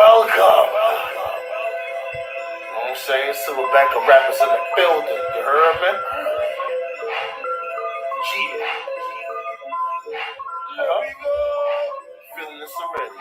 Welcome. You know what I'm saying? Silverback of rappers in the building. You heard me? Yeah. Feeling this already.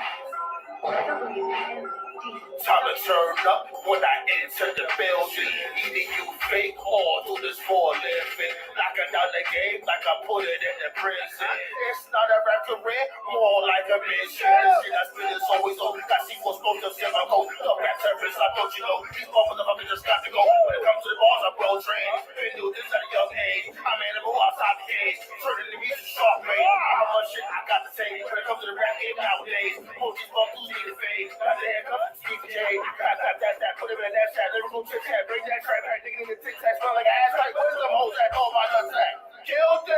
Time to turn up when I enter the building. Either you fake or do this for a living. Knocking down the game like I put it in the prison. It's not a rap career, more like a mission. The shit I spit is always on. Got C4 smoke, just never go. The rap terrorists, I don't you know. These motherfuckers just got to go. When it comes to the bars, I'm well trained. Been doing this at a young age. I'm animal outside the cage. Turning the music sharp, man. How much shit I got to say. When it comes to the rap game nowadays. Most these motherfuckers need to fade. Got the handcuffs, Steve J. That, put him in that chat. Lyrical tic tac. Break that trap back. Nigga in the tic tac. Smell like an ass like. What is them hoes that call my nutsack? Killed it.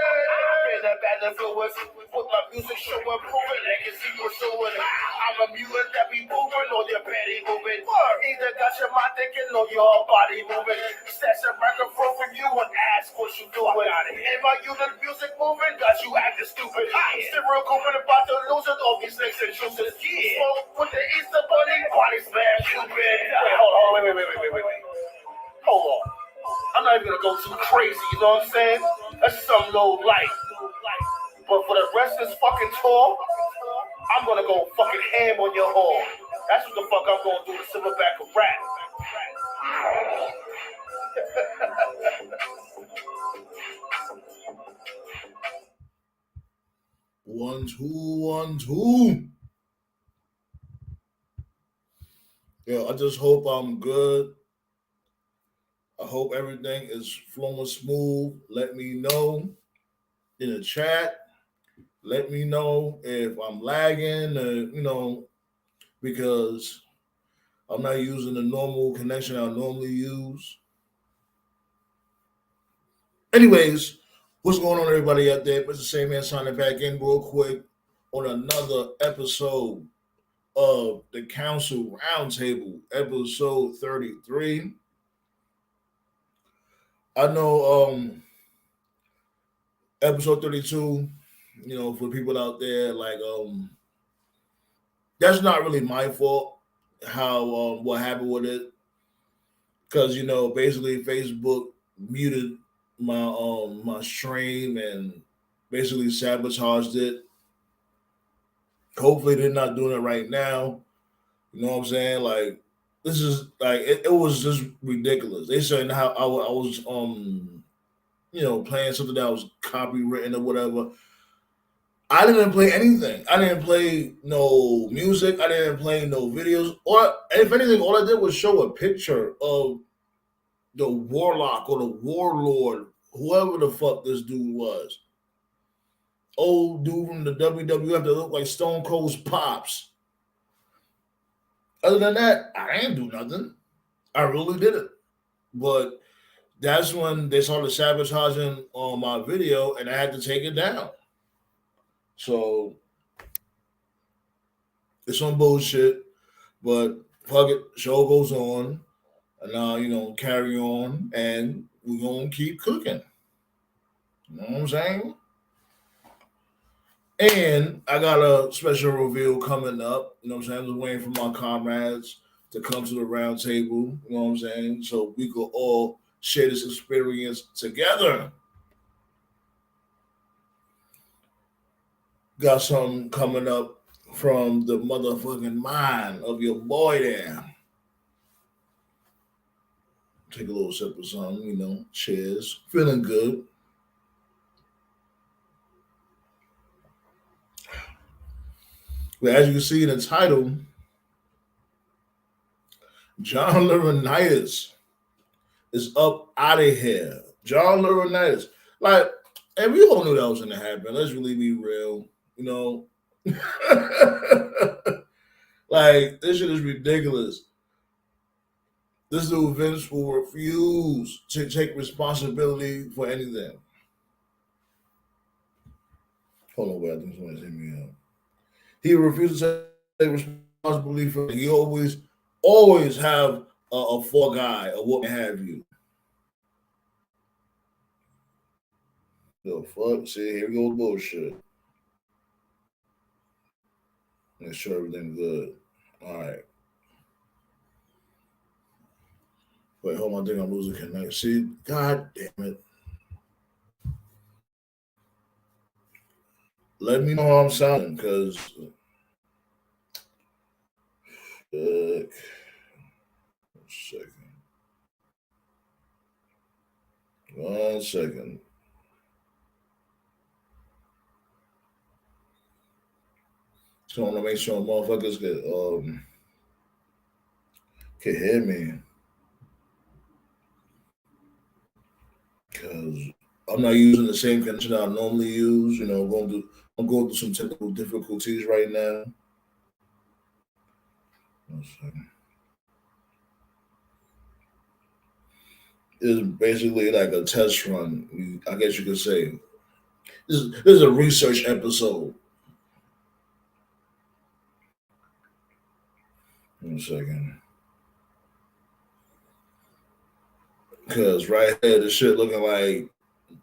Been a bad influence. With my music show improving. They can see what's doing. I'm a mutant that be moving or your petty moving. Either got your mind thinking or your body moving. Snatch a microphone from you and ask what you doing. And my unit music moving got you acting stupid. Still real cool about to lose it. All these snakes and juices. Smoke with the Easter Bunny. Body slam Cupid. Wait, hold on. Wait. Hold on. I'm not even gonna go too crazy, you know what I'm saying? That's some low light. But for the rest of this fucking tour, I'm gonna go fucking ham on your hall. That's what the fuck I'm gonna do to Silverback of rap. 1 2 1 2. Yeah, I just hope I'm good. I hope everything is flowing smooth. Let me know in the chat. Let me know if I'm lagging, because I'm not using the normal connection I normally use. Anyways, what's going on, everybody out there? It's the same man signing back in real quick on another episode of the Council Roundtable, episode 33. I know episode 32, for people out there, that's not really my fault how what happened with it. Because, basically Facebook muted my stream and basically sabotaged it. Hopefully they're not doing it right now. You know what I'm saying? Like, this is like it was just ridiculous. They said how I was playing something that was copywritten or whatever. I didn't play anything. I didn't play no music. I didn't play no videos. Or if anything, all I did was show a picture of the warlock or the warlord, whoever the fuck this dude was. Old dude from the WWF that looked like Stone Cold's pops. Other than that, I didn't do nothing. I really didn't. But that's when they started sabotaging on my video and I had to take it down. So it's some bullshit, but fuck it, show goes on. And now, carry on and we're going to keep cooking. You know what I'm saying? And I got a special reveal coming up. You know what I'm saying? I'm just waiting for my comrades to come to the round table. You know what I'm saying? So we could all share this experience together. Got something coming up from the motherfucking mind of your boy there. Take a little sip of something, cheers. Feeling good. But as you can see in the title, John Laurinitis is up out of here. John Laurinitis. And we all knew that was going to happen. Let's really be real. This shit is ridiculous. This dude Vince will refuse to take responsibility for anything. Hold on, wait, I think someone's hitting me up. He refuses to take responsibility for it. He always have a fall guy or what have you. The fuck? See, here we go with bullshit. Make sure everything's good. All right. Wait, hold on. I think I'm losing connection. See, god damn it. Let me know how I'm sounding, cause one second. 1 second. Just want to make sure motherfuckers can hear me, cause I'm not using the same connection I normally use. I'm going through some technical difficulties right now. 1 second. It's basically like a test run. I guess you could say this is a research episode. 1 second. Cause right here, this shit looking like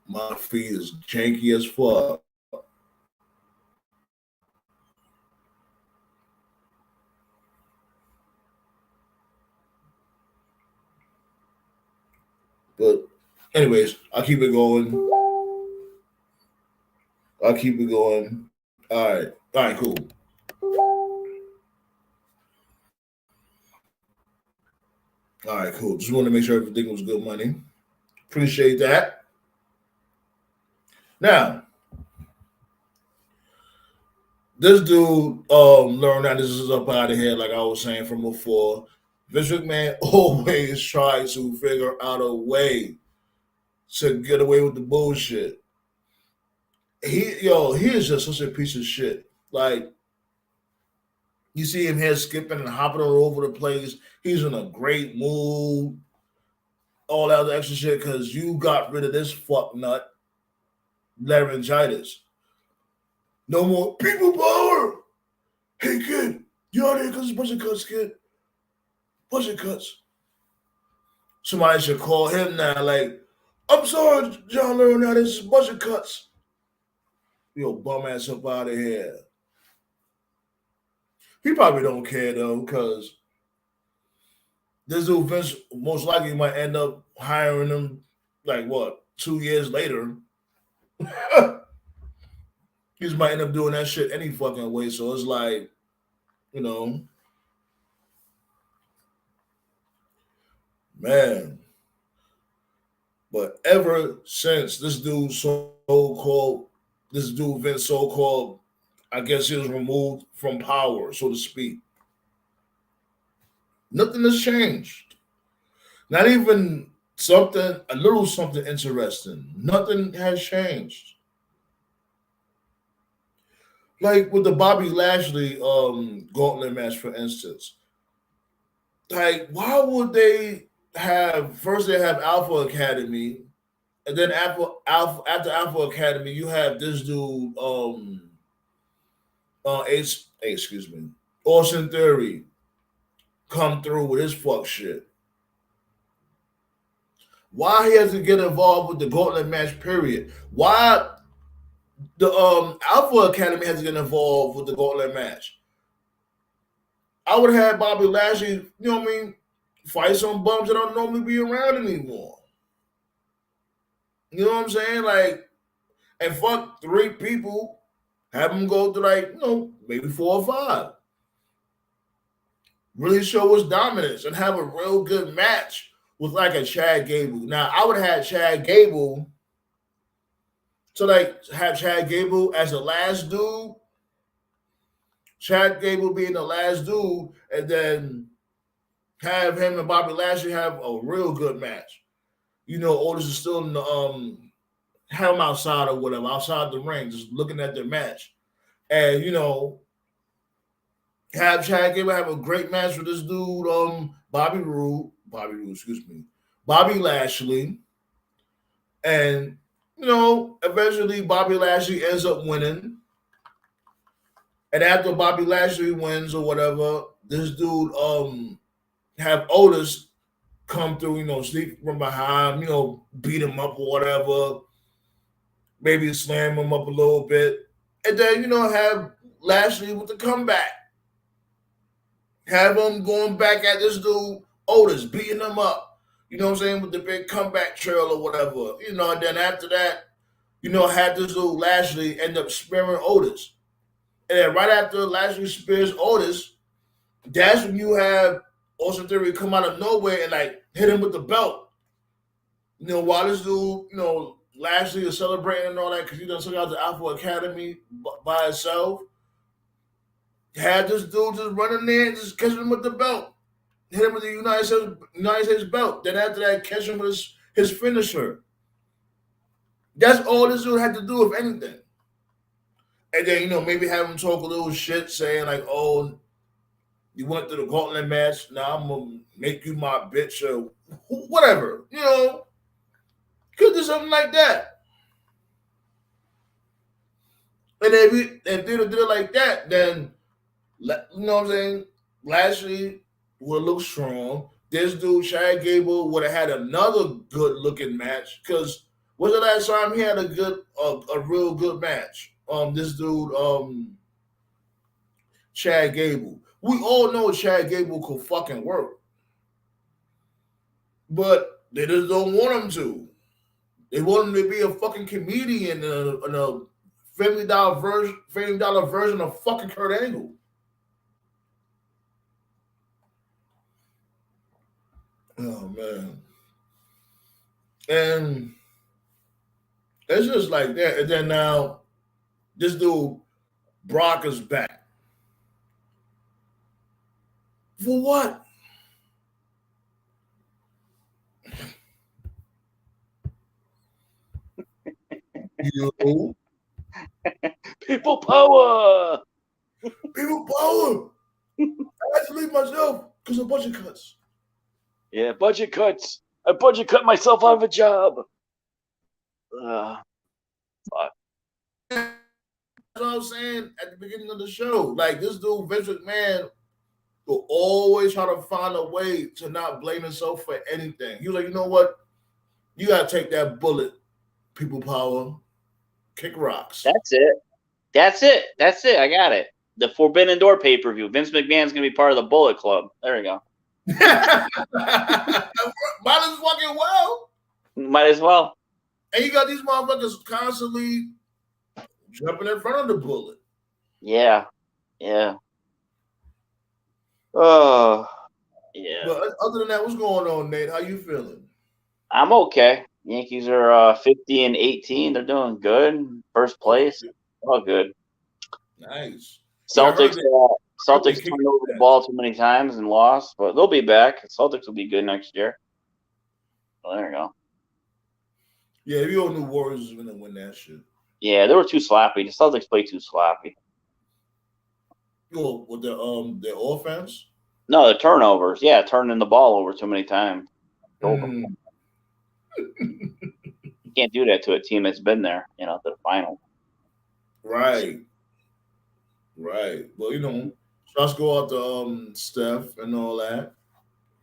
my feet is janky as fuck. But anyways, I'll keep it going. I'll keep it going. All right. All right, cool. All right, cool. Just want to make sure everything was good money. Appreciate that. Now, this dude, Laurinitis is up out of here, like I was saying from before. Vince McMahon always tries to figure out a way to get away with the bullshit. He is just such a piece of shit. Like, you see him here skipping and hopping all over the place. He's in a great mood. All that other extra shit because you got rid of this fuck nut, laryngitis. No more people power. Hey kid, you out here because it's budget cuts, kid. Budget cuts. Somebody should call him now. Like, I'm sorry, John Laurinaitis, it's budget cuts. Yo, bum ass up out of here. He probably don't care though, because this dude Vince most likely might end up hiring him like what, 2 years later. He just might end up doing that shit any fucking way. So it's like, you know, man. But ever since this dude Vince so called, I guess he was removed from power, so to speak. Nothing has changed. Not even a little something interesting. Nothing has changed. Like with the Bobby Lashley gauntlet match, for instance. Like, why would they have Alpha Academy, and then after Alpha Academy, you have this dude, excuse me, Austin Theory, come through with his fuck shit. Why he has to get involved with the gauntlet match? Period. Why the Alpha Academy has to get involved with the gauntlet match? I would have had Bobby Lashley, you know what I mean, fight some bums that don't normally be around anymore. You know what I'm saying? Like, and fuck 3 people, have them go to like, maybe 4 or 5. Really show his dominance and have a real good match with like a Chad Gable. Now, I would have had Chad Gable to like have Chad Gable as the last dude. Chad Gable being the last dude, and then have him and Bobby Lashley have a real good match. Otis is still in the have them outside or whatever, outside the ring, just looking at their match. And, have Chad Gable have a great match with this dude, Bobby Lashley. And, eventually Bobby Lashley ends up winning. And after Bobby Lashley wins or whatever, this dude have Otis come through, sneak from behind, beat him up or whatever, maybe slam him up a little bit. And then, have Lashley with the comeback. Have him going back at this dude, Otis, beating him up. You know what I'm saying? With the big comeback trail or whatever. You know, and then after that, had this dude Lashley end up spearing Otis. And then right after Lashley spears Otis, that's when you have Austin Theory come out of nowhere and like hit him with the belt. While this dude, Lashley is celebrating and all that because he done took out the Alpha Academy by himself. Had this dude just running there and just catching him with the belt. Hit him with the United States belt. Then after that, catch him with his finisher. That's all this dude had to do, if anything. And then, maybe have him talk a little shit saying like, oh, you went to the gauntlet match. Now I'm going to make you my bitch or whatever. Could do something like that. And if they did it like that, then, you know what I'm saying, Lashley would look strong. This dude, Chad Gable, would have had another good-looking match because was the last time he had a real good match? This dude, Chad Gable. We all know Chad Gable could fucking work, but they just don't want him to. They want him to be a fucking comedian in a $50 version of fucking Kurt Angle. Oh man. And it's just like that. And then now this dude, Brock, is back. For what? You People power. People power. I had to leave myself because of budget cuts. Yeah, budget cuts. I budget cut myself out of a job. Fuck. That's what I was saying at the beginning of the show. Like this dude, Vince McMahon, will always try to find a way to not blame himself for anything. He was like, you know what? You gotta take that bullet, people power, kick rocks. That's it. I got it. The Forbidden Door pay-per-view. Vince McMahon's gonna be part of the Bullet Club. There we go. Might as fucking well. Might as well. And you got these motherfuckers constantly jumping in front of the bullet. Yeah. Oh, yeah. But other than that, what's going on, Nate? How you feeling? I'm okay. Yankees are 50-18. They're doing good. First place. All good. Nice. Celtics turned over the ball too many times and lost, but they'll be back. Celtics will be good next year. So there you go. Yeah, if you all knew Warriors was gonna win that shit. Yeah, they were too sloppy. The Celtics play too sloppy. Yo, with their offense? No, the turnovers. Yeah, turning the ball over too many times. You can't do that to a team that's been there, to the final. Right. Well, shots go out to Steph and all that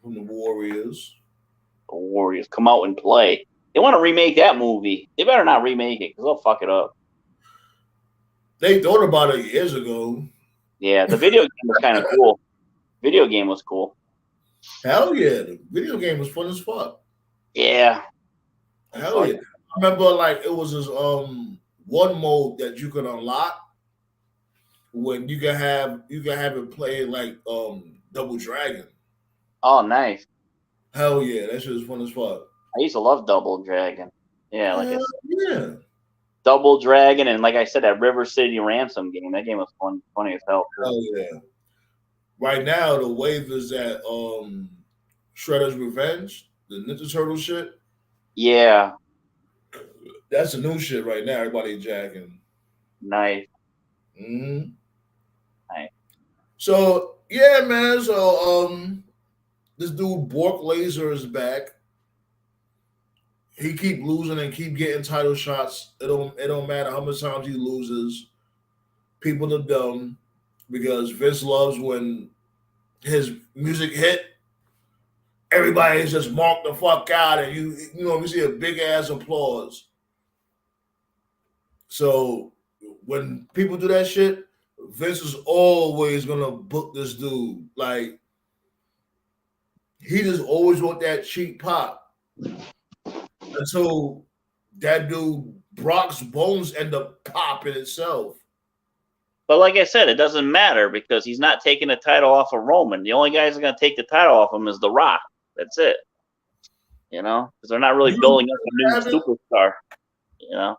from the Warriors. The Warriors come out and play. They want to remake that movie. They better not remake it because they'll fuck it up. They thought about it years ago. Yeah, the video game was kind of cool. Video game was cool. Hell yeah, the video game was fun as fuck. Yeah. Hell yeah. I remember it was this one mode that you could unlock when you can have it play like Double Dragon. Oh, nice. Hell yeah, that shit was fun as fuck. I used to love Double Dragon. Yeah, yeah. Double Dragon, and like I said, that River City Ransom game. That game was funny as hell. Hell yeah. Right now, the wave is that Shredder's Revenge, the Ninja Turtle shit. Yeah. That's the new shit right now. Everybody jacking. Nice. Mm-hmm. Nice. So yeah, man. So this dude Bork Laser is back. He keep losing and keep getting title shots. It don't matter how many times he loses. People are dumb because Vince loves when his music hit. Everybody's just marked the fuck out, and you see a big ass applause. So when people do that shit, Vince is always gonna book this dude. Like he just always want that cheap pop until that dude Brock's bones end up popping itself. But like I said, it doesn't matter because he's not taking the title off of Roman. The only guy who's going to take the title off him is The Rock. That's it. You know, because they're not really building up a new superstar. You know,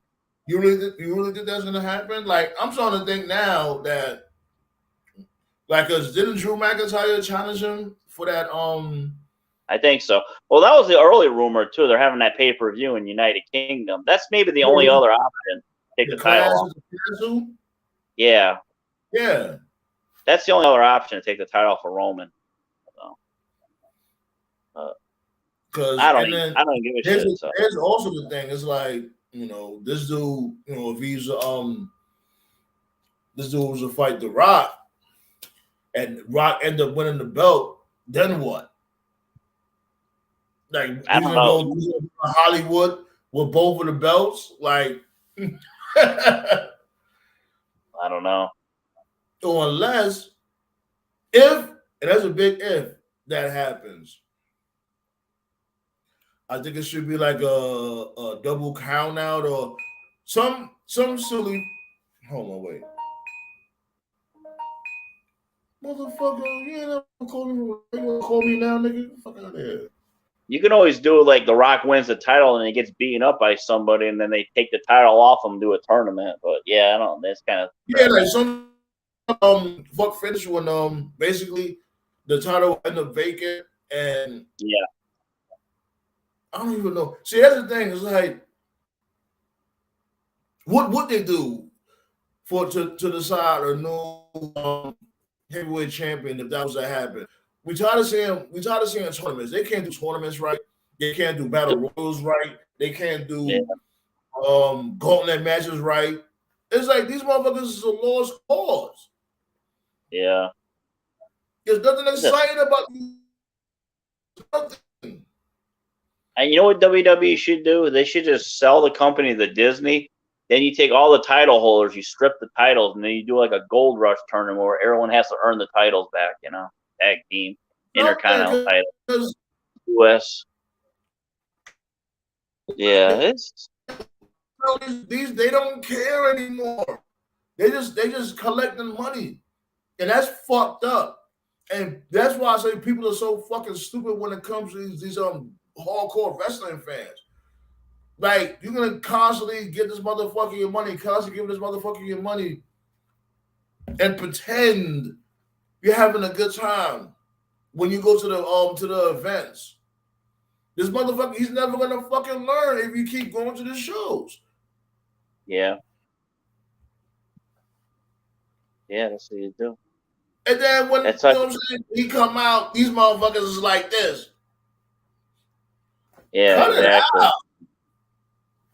you really think that's going to happen? Like, I'm starting to think now that, like, cause didn't Drew McIntyre challenge him for that? I think so. Well, that was the early rumor too. They're having that pay-per-view in United Kingdom. That's maybe the only other option. Take the title off. Yeah. Yeah. That's the only other option to take the title off of Roman. So, I don't give a shit. So. There's also the thing. It's like, you know, this dude, you know, if he's this dude was to fight The Rock, and Rock end up winning the belt, then what? Like, he's gonna go to Hollywood with both of the belts, like. I don't know. So unless, and that's a big if that happens, I think it should be like a double count out or some silly. Hold on, wait. Motherfucker, you ain't never call me now, nigga. Fuck out of here. You can always do it like The Rock wins the title and he gets beaten up by somebody and then they take the title off him and do a tournament. But yeah, I don't know. That's kind of like some fuck finish when basically the title end up vacant and yeah. I don't even know. See, that's the thing. It's like, what would they do to decide a new heavyweight champion if that was to happen? We tired of seeing tournaments. They can't do tournaments right. They can't do battle royals right. They can't do gauntlet matches right. It's like these motherfuckers is a lost cause. Yeah. There's nothing exciting about nothing. And you know what WWE should do? They should just sell the company to Disney. Then you take all the title holders, you strip the titles, and then you do like a Gold Rush tournament where everyone has to earn the titles back, you know? Tag team, Intercontinental title, US. Yeah, it's these they don't care anymore. They just collecting money. And that's fucked up. And that's why I say people are so fucking stupid when it comes to these hardcore wrestling fans. Like, you're gonna constantly get this motherfucker your money, constantly give this motherfucker your money, and pretend you're having a good time when you go to the events. This motherfucker, he's never gonna fucking learn if you keep going to the shows. Yeah. Yeah, that's what you do. And then when that's you know what I'm saying, he come out, these motherfuckers is like this. Yeah, cut exactly. It out.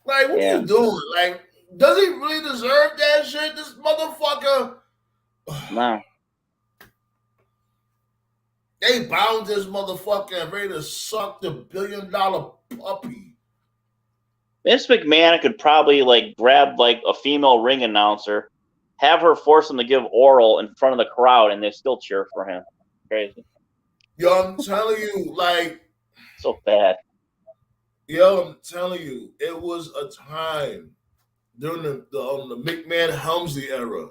Like, what are you doing? Like, does he really deserve that shit? This motherfucker. No. They bound this motherfucker and ready to suck the $1 billion puppy. Vince McMahon could probably like grab like a female ring announcer, have her force him to give oral in front of the crowd, and they still cheer for him. Crazy. Yo, I'm telling you, like, so bad. Yo, I'm telling you, it was a time during the McMahon Helmsley era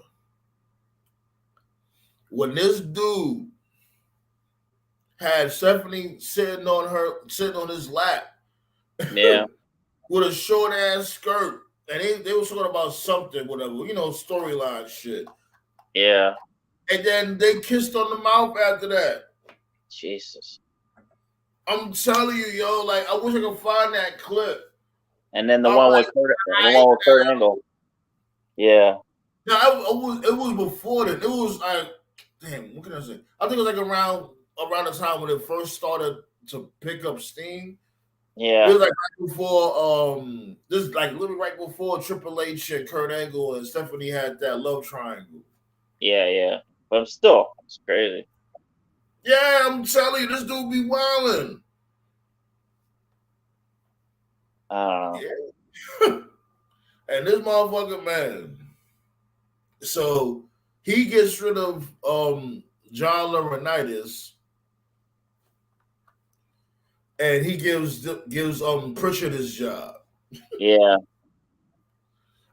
when this dude had Stephanie sitting on his lap. Yeah. With a short ass skirt. And they were talking about something, whatever, you know, storyline shit. Yeah. And then they kissed on the mouth after that. Jesus. I'm telling you, yo, like, I wish I could find that clip. And then the one with Kurt Angle. Yeah. No, it was before that. It was like, damn, what can I say? I think it was like around the time when it first started to pick up steam. Yeah. It was like right before this is like literally right before Triple H and Kurt Angle and Stephanie had that love triangle. Yeah. But still, it's crazy. Yeah, I'm telling you, this dude be wildin'. I don't know. Yeah. And this motherfucker, man. So he gets rid of John Laurinitis. and he gives Pritchard his job. Yeah.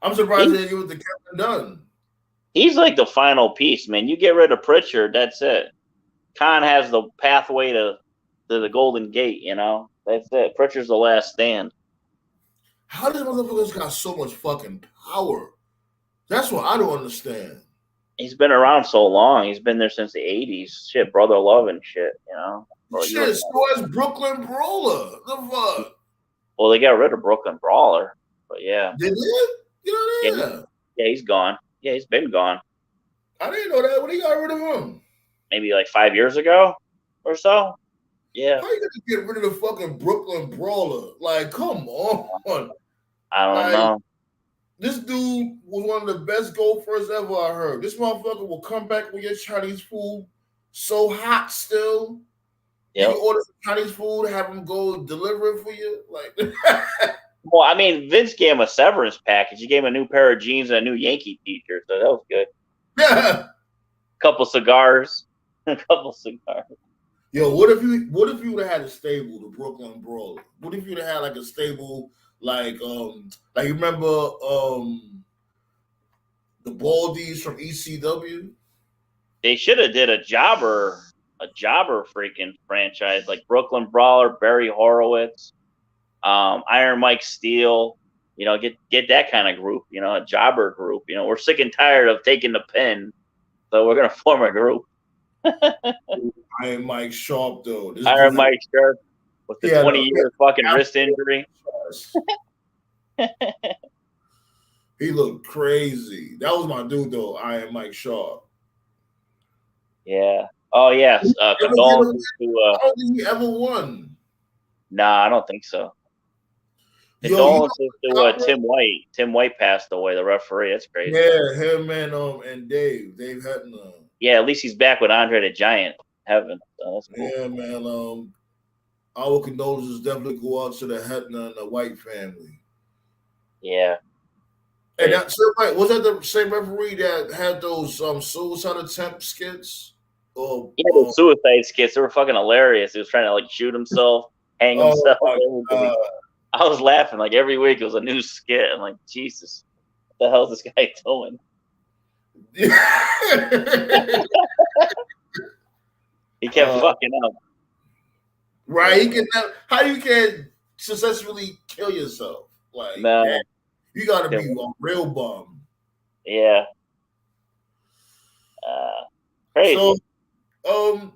I'm surprised they didn't give it to Kevin Dunn. He's like the final piece, man. You get rid of Pritchard, that's it. Khan has the pathway to the Golden Gate, you know? That's it. Pritchard's the last stand. How does motherfuckers got so much fucking power? That's what I don't understand. He's been around so long. He's been there since the 80s. Shit, Brother Love and shit, you know? Shit, so has Brooklyn Brawler. The fuck? Well, they got rid of Brooklyn Brawler, but yeah. They did? You know, yeah, he's gone. Yeah, he's been gone. I didn't know that. When he got rid of him? Maybe like 5 years ago or so. Yeah. How you gonna get rid of the fucking Brooklyn Brawler? Like, come on. I don't know. This dude was one of the best golfers ever, I heard. This motherfucker will come back with your Chinese food so hot still. Yep. You order some Chinese food, have him go deliver it for you. Like, well, I mean, Vince gave him a severance package. He gave him a new pair of jeans and a new Yankee t-shirt, so that was good. Yeah. Couple cigars. Yo, what if you would have had a stable, the Brooklyn Brawler? What if you'd have had like a stable, like you remember the Baldies from ECW? They should have did a jobber freaking franchise like Brooklyn Brawler, Barry Horowitz, Iron Mike Steele. You know, get that kind of group. You know, a jobber group. You know, we're sick and tired of taking the pin, so we're gonna form a group. Iron Mike Sharp though. Iron Mike Sharp with the 20-year fucking wrist injury. He looked crazy. That was my dude though, Iron Mike Sharp. Yeah. Oh yes. Condolences to. I don't think he ever won. Nah, I don't think so. Condolences to Tim White. Tim White passed away. The referee. That's crazy. Yeah, him and Dave Hetner. Yeah, at least he's back with Andre the Giant. Heaven. So that's cool. Yeah, man. Our condolences definitely go out to the Hetner and the White family. Yeah. And was that the same referee that had those suicide attempt skits? The suicide skits. They were fucking hilarious. He was trying to like shoot himself, hang himself. I was laughing like every week. It was a new skit. I'm like, Jesus, what the hell is this guy doing? He kept fucking up. Right? How you can successfully kill yourself? Like, man, you gotta be a real bum. Yeah. Crazy. So,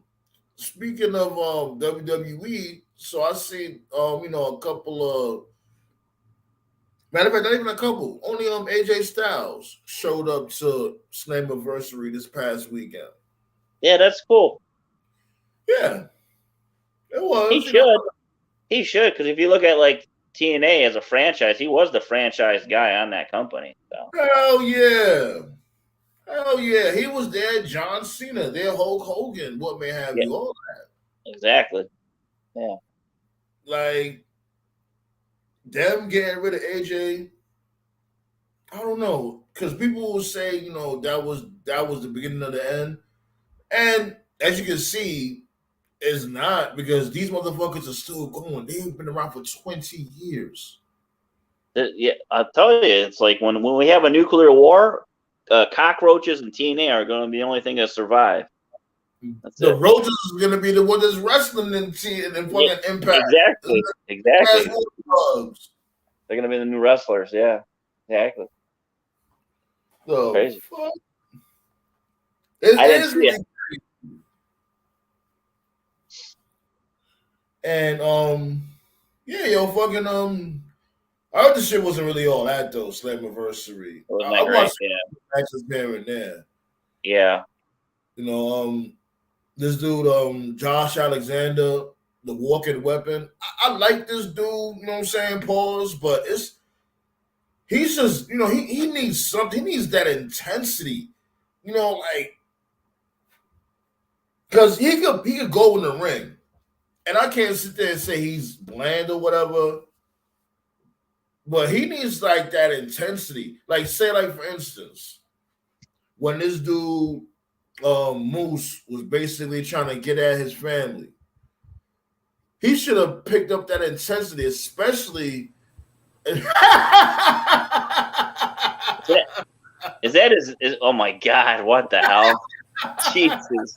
speaking of WWE, so I see a couple of matter of fact, not even a couple. Only AJ Styles showed up to Slammiversary this past weekend. Yeah, that's cool. Yeah, it was. He should, because if you look at like TNA as a franchise, he was the franchise guy on that company. So. Hell yeah, he was there. John Cena, there. Hulk Hogan. What may have you? All that. Exactly. Yeah. Like them getting rid of AJ. I don't know, because people will say, that was the beginning of the end, and as you can see, it's not, because these motherfuckers are still going. They've been around for 20 years. Yeah, I'll tell you, it's like when we have a nuclear war, cockroaches and TNA are going to be the only thing that survive. The Roaches is going to be the one that's wrestling in fucking Impact. Exactly. They're going to be the new wrestlers. Yeah, exactly. So, crazy. I didn't see it. And I heard the shit wasn't really all that though. Slammiversary. I watched matches here and there. Yeah. This dude, Josh Alexander, the walking weapon. I like this dude. You know what I'm saying? Pause. But he's just he needs something. He needs that intensity. Because he could go in the ring. And I can't sit there and say he's bland or whatever, but he needs like that intensity. Like, say, like for instance, when this dude Moose was basically trying to get at his family, He should have picked up that intensity, especially. Is that oh my God, what the hell? Jesus.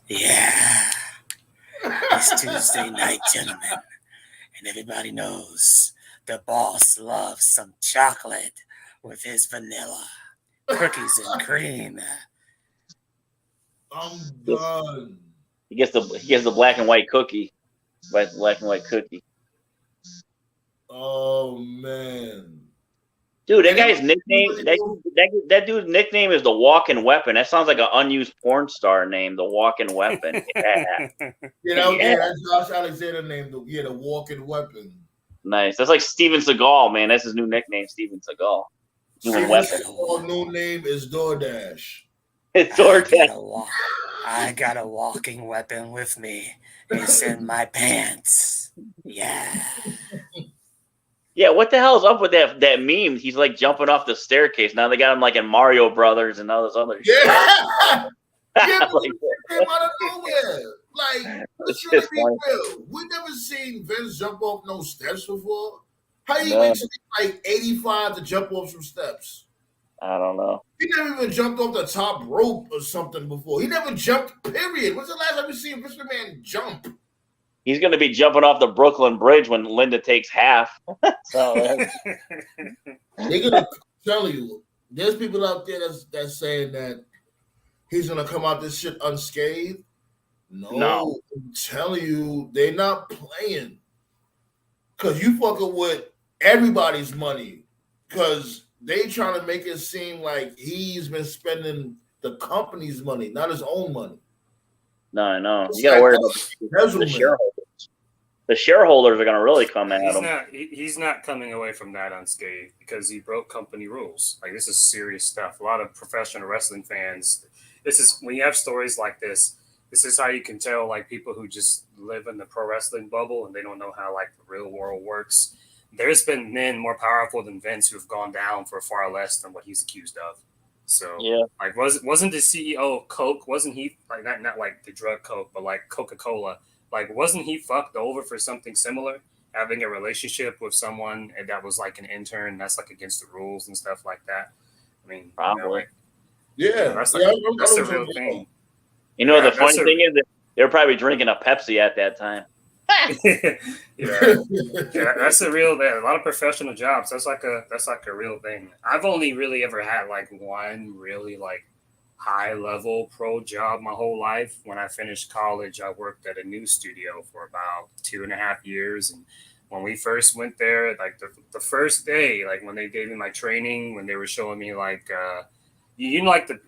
Yeah. It's Tuesday night, gentlemen. And everybody knows the boss loves some chocolate with his vanilla. Cookies and cream. I'm done. He gets the black and white cookie. Black and white cookie. Oh man. Dude, that guy's nickname, that dude's nickname is the Walking Weapon. That sounds like an unused porn star name, the Walking Weapon. Yeah. That's Josh Alexander name, the Walking Weapon. Nice. That's like Steven Seagal, man. That's his new nickname, Steven Seagal. New name is DoorDash. It's DoorDash. I got a walking weapon with me. It's in my pants. Yeah. Yeah, what the hell's up with that meme? He's like jumping off the staircase. Now they got him like in Mario Brothers and all this other shit. Yeah, like, came out of nowhere. Like, let's be real. We never seen Vince jump off no steps before. How do you make something like 85 to jump off some steps? I don't know. He never even jumped off the top rope or something before. He never jumped, period. When's the last time you seen Vince McMahon jump? He's going to be jumping off the Brooklyn Bridge when Linda takes half. So they're going to tell you, there's people out there that's saying that he's going to come out this shit unscathed. No. I'm telling you, they're not playing. Because you fucking with everybody's money. Because they trying to make it seem like he's been spending the company's money, not his own money. No, I know. You got to worry about the shareholders. The shareholders are going to really come at him. He's not coming away from that unscathed because he broke company rules. Like, this is serious stuff. A lot of professional wrestling fans, this is when you have stories like this is how you can tell, like, people who just live in the pro wrestling bubble and they don't know how, like, the real world works. There's been men more powerful than Vince who have gone down for far less than what he's accused of. So, like, wasn't the CEO of Coke? Wasn't he like not like the drug Coke, but like Coca-Cola? Like, wasn't he fucked over for something similar? Having a relationship with someone that was like an intern, that's like against the rules and stuff like that. I mean, probably. That's a real thing. You know, the funny thing is that they were probably drinking a Pepsi at that time. That's a real. A lot of professional jobs. That's like a real thing. I've only really ever had like one really like high level pro job my whole life. When I finished college, I worked at a news studio for about 2.5 years. And when we first went there, like the first day, like when they gave me my training, when they were showing me like,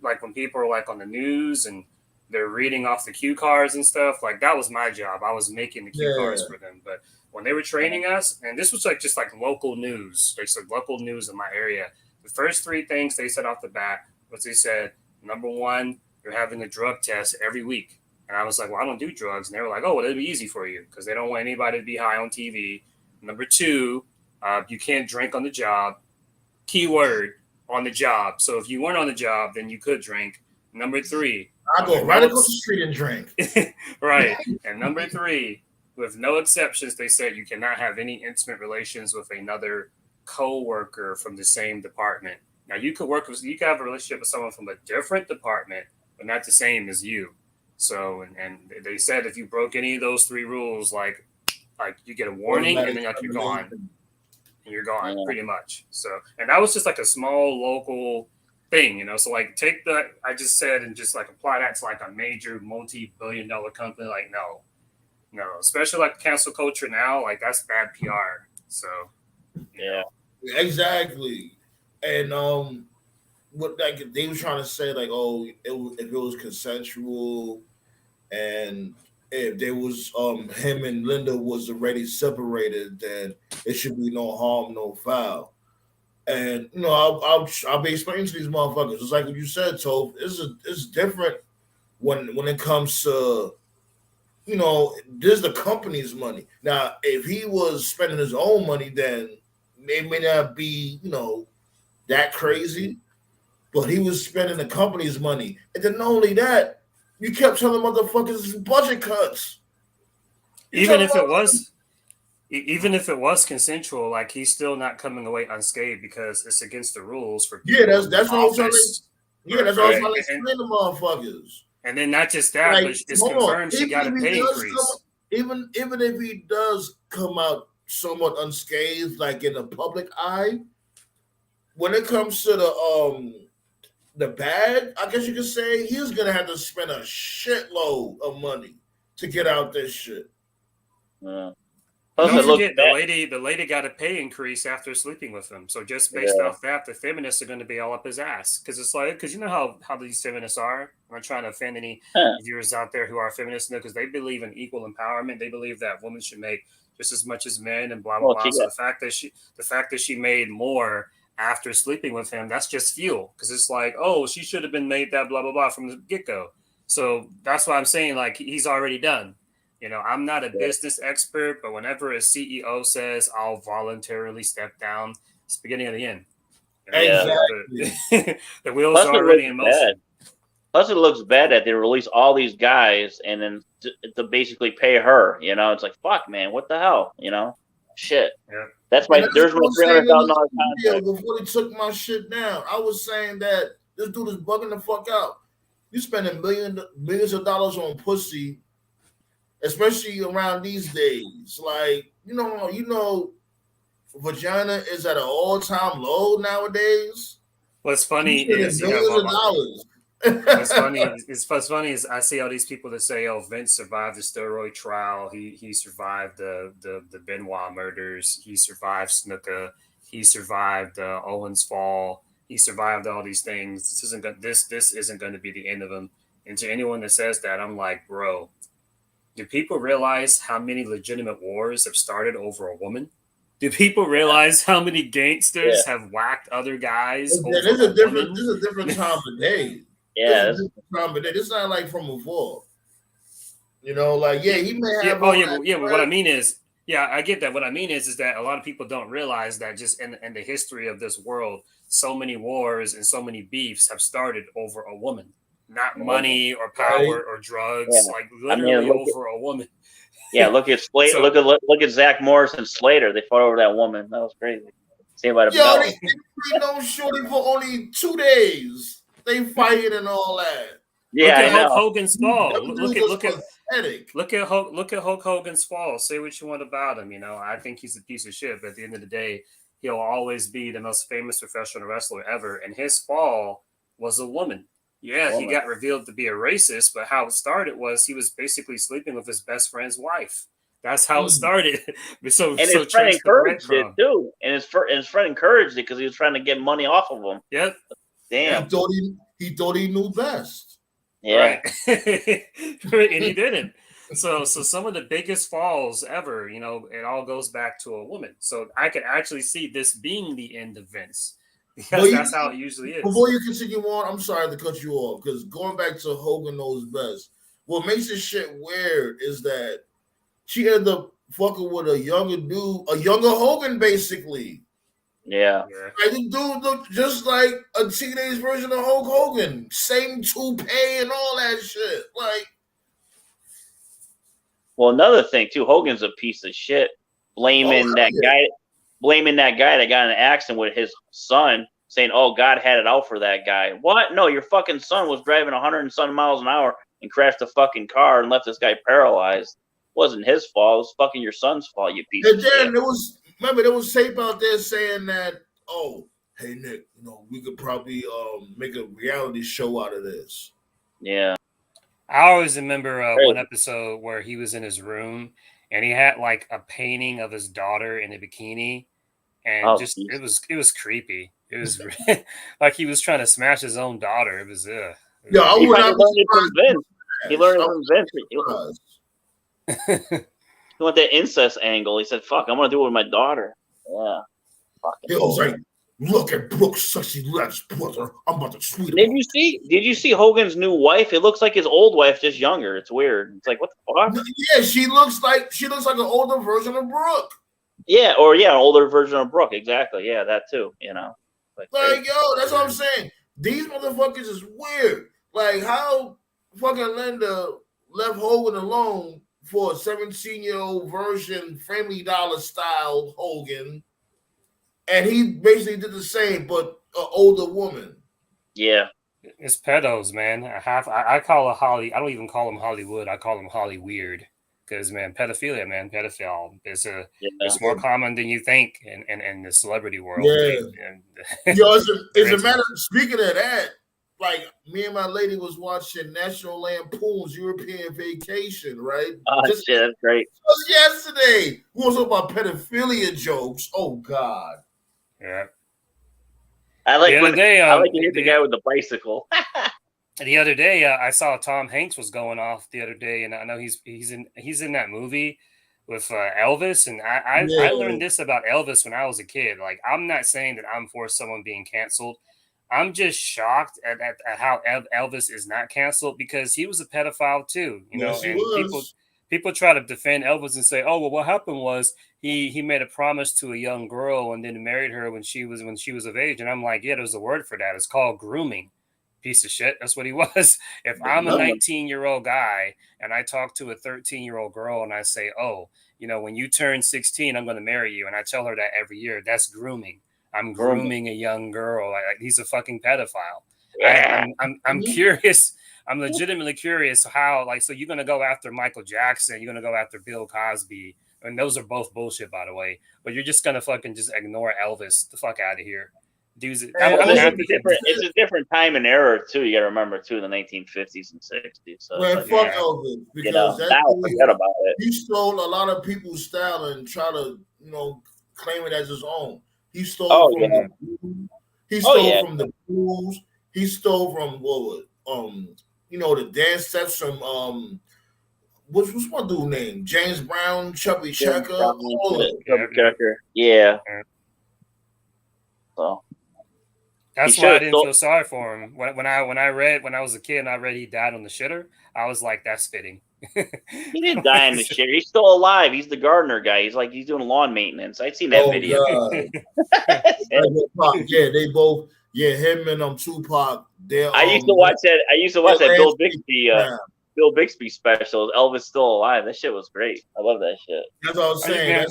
like when people are like on the news and they're reading off the cue cards and stuff, like that was my job. I was making the cue cards for them. But when they were training us, and this was like just like local news, they said local news in my area. The first 3 things they said off the bat was they said, number 1, you're having a drug test every week. And I was like, well, I don't do drugs. And they were like, oh, well, it'll be easy for you because they don't want anybody to be high on TV. Number 2, you can't drink on the job. Keyword, on the job. So if you weren't on the job, then you could drink. Number 3, I go right across the street and drink. Right. And number 3, with no exceptions, they said you cannot have any intimate relations with another co-worker from the same department. Now you could have a relationship with someone from a different department, but not the same as you. So, and they said if you broke any of those 3 rules, like you get a warning and then like you're gone. And you're gone pretty much. So, and that was just like a small local thing, so like take that I just said and just like apply that to like a major multi-billion-dollar company. Like no, especially like cancel culture now, like that's bad PR. So exactly. And what like they were trying to say, like, if it was consensual and if there was him and Linda was already separated, then it should be no harm, no foul. And I'll be explaining to these motherfuckers. It's like what you said, Toph. It's different when it comes to this is the company's money. Now, if he was spending his own money, then it may not be that crazy. But he was spending the company's money, and then not only that, you kept telling motherfuckers budget cuts. even if it was. Even if it was consensual, like he's still not coming away unscathed because it's against the rules for people. Yeah, that's what I'm trying to. Yeah, that's what I'm Right. trying to explain to motherfuckers. And then not just that, Like, but it's hold on. confirmed she got a pay increase. Even if he does come out somewhat unscathed, like in the public eye, when it comes to the bad, I guess you could say he's gonna have to spend a shitload of money to get out this shit. Yeah. Don't forget, the lady got a pay increase after sleeping with him. So just based off that, the feminists are going to be all up his ass because it's like, because you know how these feminists are. I'm not trying to offend any viewers out there who are feminists, because they believe in equal empowerment. They believe that women should make just as much as men and blah blah blah. So the fact that she made more after sleeping with him, that's just fuel, because it's like, oh, she should have been made that blah blah blah from the get go. So that's why I'm saying, like, he's already done. You know, I'm not a business expert, but whenever a CEO says I'll voluntarily step down, it's the beginning of the end. You know, exactly. The wheels are already in motion. Plus, it looks bad that they release all these guys and then to basically pay her. You know, it's like, fuck, man, what the hell? You know, shit. Yeah. That's my there's my $300,000 contract. Before they took my shit down, I was saying that this dude is bugging the fuck out. You spending millions of dollars on pussy, especially around these days. Like, you know, vagina is at an all-time low nowadays. What's funny is what's funny is I see all these people that say, "Oh, Vince survived the steroid trial. He survived the Benoit murders. He survived Snuka. He survived Owen's fall. He survived all these things. This isn't going to be the end of him." And to anyone that says that, I'm like, bro, do people realize how many legitimate wars have started over a woman? Do people realize how many gangsters have whacked other guys over a woman? This is a different time of day. Yeah, this is a different time of day. It's not like from before. You know, like, yeah, he may have. But what I mean is, I get that. What I mean is that a lot of people don't realize that just in the history of this world, so many wars and so many beefs have started over a woman. Not money or power or drugs, like literally over a woman. Yeah, look at Slater. Look at Zach Morris and Slater. They fought over that woman. That was crazy. See about they no shorty for only 2 days. They fighting and all that. Yeah, look at Hulk Hogan's fall. Look at Hulk Hogan's fall. Say what you want about him. You know, I think he's a piece of shit, but at the end of the day, he'll always be the most famous professional wrestler ever. And his fall was a woman. Yeah, he got revealed to be a racist, but how it started was he was basically sleeping with his best friend's wife. That's how it started. His friend encouraged it too, and his friend encouraged it because he was trying to get money off of him. Yep. Damn. He thought he knew best. Yeah. Right. And he didn't. So some of the biggest falls ever, you know, it all goes back to a woman. So I could actually see this being the end of Vince. Because that's how it usually is. Before you continue on, I'm sorry to cut you off, because going back to Hogan knows best, what makes this shit weird is that she ended up fucking with a younger dude, a younger Hogan, basically. Yeah. Like, the dude looked just like a teenage version of Hulk Hogan. Same toupee and all that shit. Like, well, another thing too, Hogan's a piece of shit. Blaming that guy that got in an accident with his son, saying, "Oh, God had it out for that guy." What? No, your fucking son was driving 100 and some miles an hour and crashed a fucking car and left this guy paralyzed. It wasn't his fault. It was fucking your son's fault, you piece of shit. There was tape out there saying that, "Oh, hey Nick, you know, we could probably make a reality show out of this." Yeah. I always remember one episode where he was in his room and he had like a painting of his daughter in a bikini, and it was creepy. It was like he was trying to smash his own daughter. It was He learned it from Vince. He learned it from Vince. He went that incest angle. He said, "Fuck, I'm gonna do it with my daughter." Yeah. It was like, "Look at Brooke's sexy legs, brother. I'm about to sweet." Did you see Hogan's new wife? It looks like his old wife, just younger. It's weird. It's like, what the fuck? Yeah, she looks like an older version of Brooke. Yeah, or an older version of Brooke. Exactly. Yeah, that too. You know. Like yo, that's what I'm saying. These motherfuckers is weird. Like, how fucking Linda left Hogan alone for a 17-year-old version, Family Dollar style Hogan, and he basically did the same, but an older woman. Yeah. It's pedos, man. I call it Holly. I don't even call them Hollywood. I call them Holly Weird. Because man, pedophilia, man, pedophile. It's more common than you think in the celebrity world. Yeah. Yo, it's a matter. Speaking of that, like me and my lady was watching National Lampoon's European Vacation, right? Oh shit, that's great. Just yesterday, we was talking about pedophilia jokes. Oh God. Yeah. I like to hit the guy with the bicycle. The other day, I saw Tom Hanks was going off the other day, and I know he's in that movie with Elvis, and I learned this about Elvis when I was a kid. Like, I'm not saying that I'm for someone being canceled. I'm just shocked at how Elvis is not canceled because he was a pedophile too, you know. And people try to defend Elvis and say, "Oh, well, what happened was he made a promise to a young girl and then married her when she was of age." And I'm like, "Yeah, there's a word for that. It's called grooming." Piece of shit. That's what he was. If I'm a 19-year-old guy and I talk to a 13-year-old girl and I say, "Oh, you know, when you turn 16, I'm going to marry you," and I tell her that every year, that's grooming. I'm grooming a young girl. Like, he's a fucking pedophile. Yeah. I'm curious. I'm legitimately curious how, like, so you're going to go after Michael Jackson, you're going to go after Bill Cosby, and those are both bullshit, by the way, but you're just going to fucking just ignore Elvis. The fuck out of here. Dudes, it's a different time and era, too. You got to remember, too, in the 1950s and 60s. So fuck Elvis, because forget about it. He stole a lot of people's style and try to, claim it as his own. He stole from the blues. He stole from the dance steps from what's one dude named James Brown, Chubby Checker. Chubby Checker. Yeah. So that's why I didn't feel sorry for him. When I was a kid and I read he died on the shitter, I was like, that's fitting. He didn't die in the shitter. He's still alive. He's the gardener guy. He's doing lawn maintenance. I'd seen that video. They both. Yeah, him and Tupac. I used to watch that Bill Bixby special. Elvis still alive. That shit was great. I love that shit. That's what I was saying.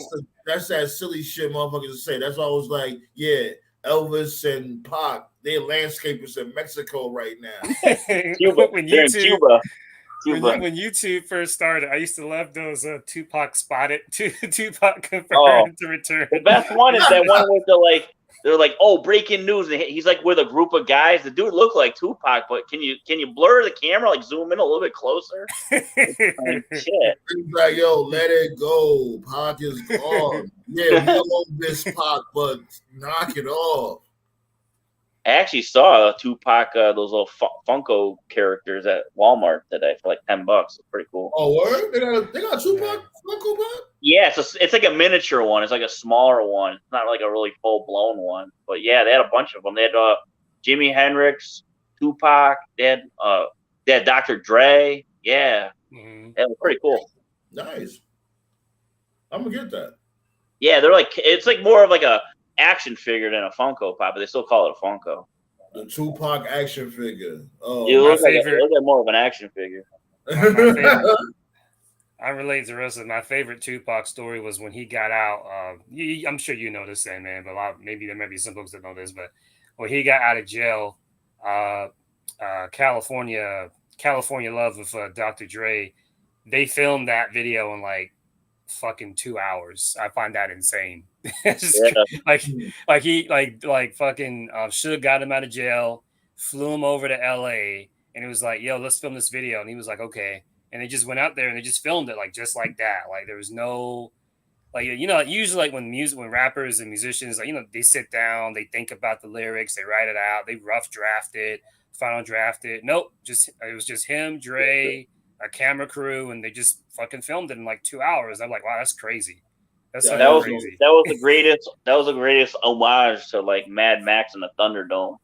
That's that silly shit motherfuckers say. That's why I was like, yeah, Elvis and Pac, they're landscapers in Mexico right now. Cuba. When YouTube first started, I used to love those Tupac spotted. Tupac confirmed to return. The best one is that one with the they're like, "Oh, breaking news!" And he's like with a group of guys. The dude looked like Tupac, but can you blur the camera, like zoom in a little bit closer? Shit. He's like, "Yo, let it go. Pac is gone. Yeah, we love this Pac, but knock it off." I actually saw Tupac, those little Funko characters at Walmart today for like $10. It's pretty cool. Oh, word? They got Tupac Funko Pop? Yeah, it's like a miniature one. It's like a smaller one. It's not like a really full blown one. But yeah, they had a bunch of them. They had Jimi Hendrix, Tupac. They had Dr. Dre. Yeah, That was pretty cool. Nice. I'm gonna get that. Yeah, it's like more of like a action figure than a Funko Pop, but they still call it a Funko. The Tupac action figure. Oh, it looks like more of an action figure. I relate to the rest of my favorite Tupac story was when he got out. I'm sure you know this thing, man, but maybe there may be some folks that know this. But when he got out of jail, California Love with Dr. Dre, they filmed that video in like fucking 2 hours. I find that insane. Like fucking Suge got him out of jail, flew him over to LA, and it was like, yo, let's film this video. And he was like, okay. And they just went out there and they just filmed it just like that. Like there was no usually like when rappers and musicians, they sit down, they think about the lyrics, they write it out, they rough draft it, final draft it. Nope. It was just him, Dre, a camera crew, and they just fucking filmed it in like 2 hours. I'm like, wow, that's crazy. That was crazy. That was the greatest homage to like Mad Max and the Thunderdome.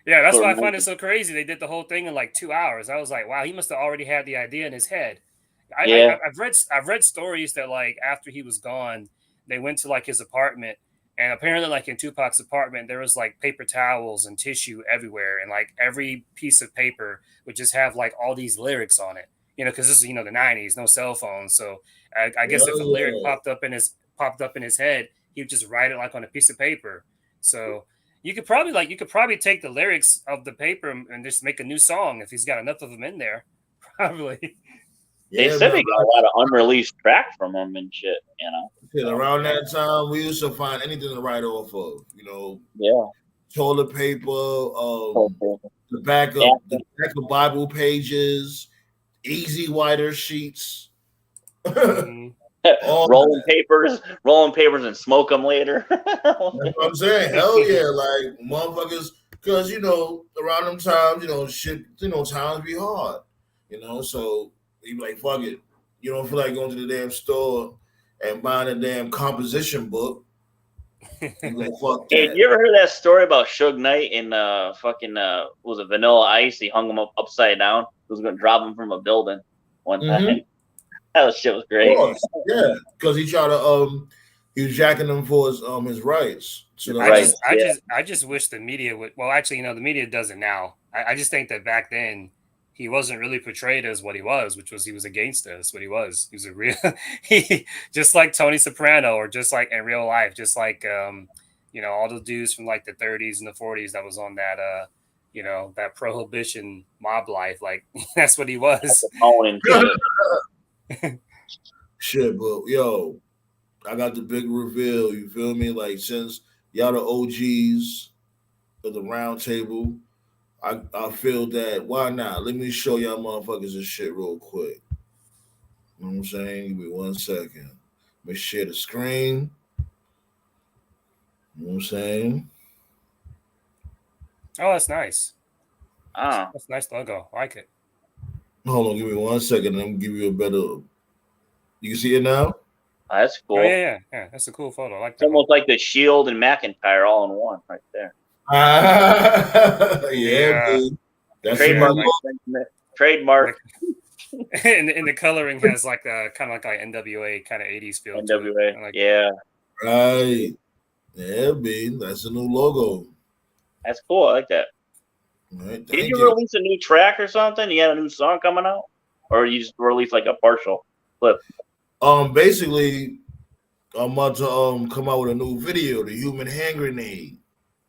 Yeah, that's why I find it so crazy. They did the whole thing in like 2 hours. I was like, wow, he must have already had the idea in his head. I've read stories that like after he was gone, they went to like his apartment, and apparently like in Tupac's apartment, there was like paper towels and tissue everywhere, and like every piece of paper would just have like all these lyrics on it. because this is the '90s, no cell phones. So I guess if a lyric popped up in his head, he would just write it like on a piece of paper. So you could probably take the lyrics of the paper and just make a new song if he's got enough of them in there. Probably. They said they got a lot of unreleased tracks from him and shit. Around that time, we used to find anything to write off of. Yeah. Toilet paper, the back of Bible pages, easy whiter sheets. rolling papers and smoke them later. That's what I'm saying. Hell yeah, like motherfuckers, because around them times, shit, times be hard. So you be like, fuck it. You don't feel like going to the damn store and buying a damn composition book. Like, fuck hey, that. you ever heard that story about Suge Knight and was it Vanilla Ice? He hung him up upside down. He was going to drop him from a building one time. That shit was great. Yeah, because he tried to he was jacking them for his rights. So I just wish the media would. Well, actually, the media does it now. I just think that back then he wasn't really portrayed as what he was, which was he was a gangster. That's what he was. He was a real, just like Tony Soprano, or just like in real life, just like all the dudes from like the 30s and the 40s that was on that that prohibition mob life. Like that's what he was. Shit, but yo, I got the big reveal. You feel me? Like since y'all the OGs of the Roundtable, I feel that why not? Let me show y'all motherfuckers this shit real quick. You know what I'm saying? Give me 1 second. Let me share the screen. You know what I'm saying? Oh, that's nice. That's a nice logo. I like it. Hold on, give me 1 second. I'm gonna give you a better. You can see it now? That's cool. Oh, yeah. That's a cool photo. I like that. It's almost like the Shield and McIntyre all in one right there. Yeah, dude. That's trademark. And the coloring has like a kind of like NWA kind of 80s feel. NWA, like yeah. Right. Yeah, B. That's a new logo. That's cool. I like that. Right, did you release a new track or something? You had a new song coming out? Or you just released like a partial clip? Basically, I'm about to come out with a new video, the Human Hand Grenade.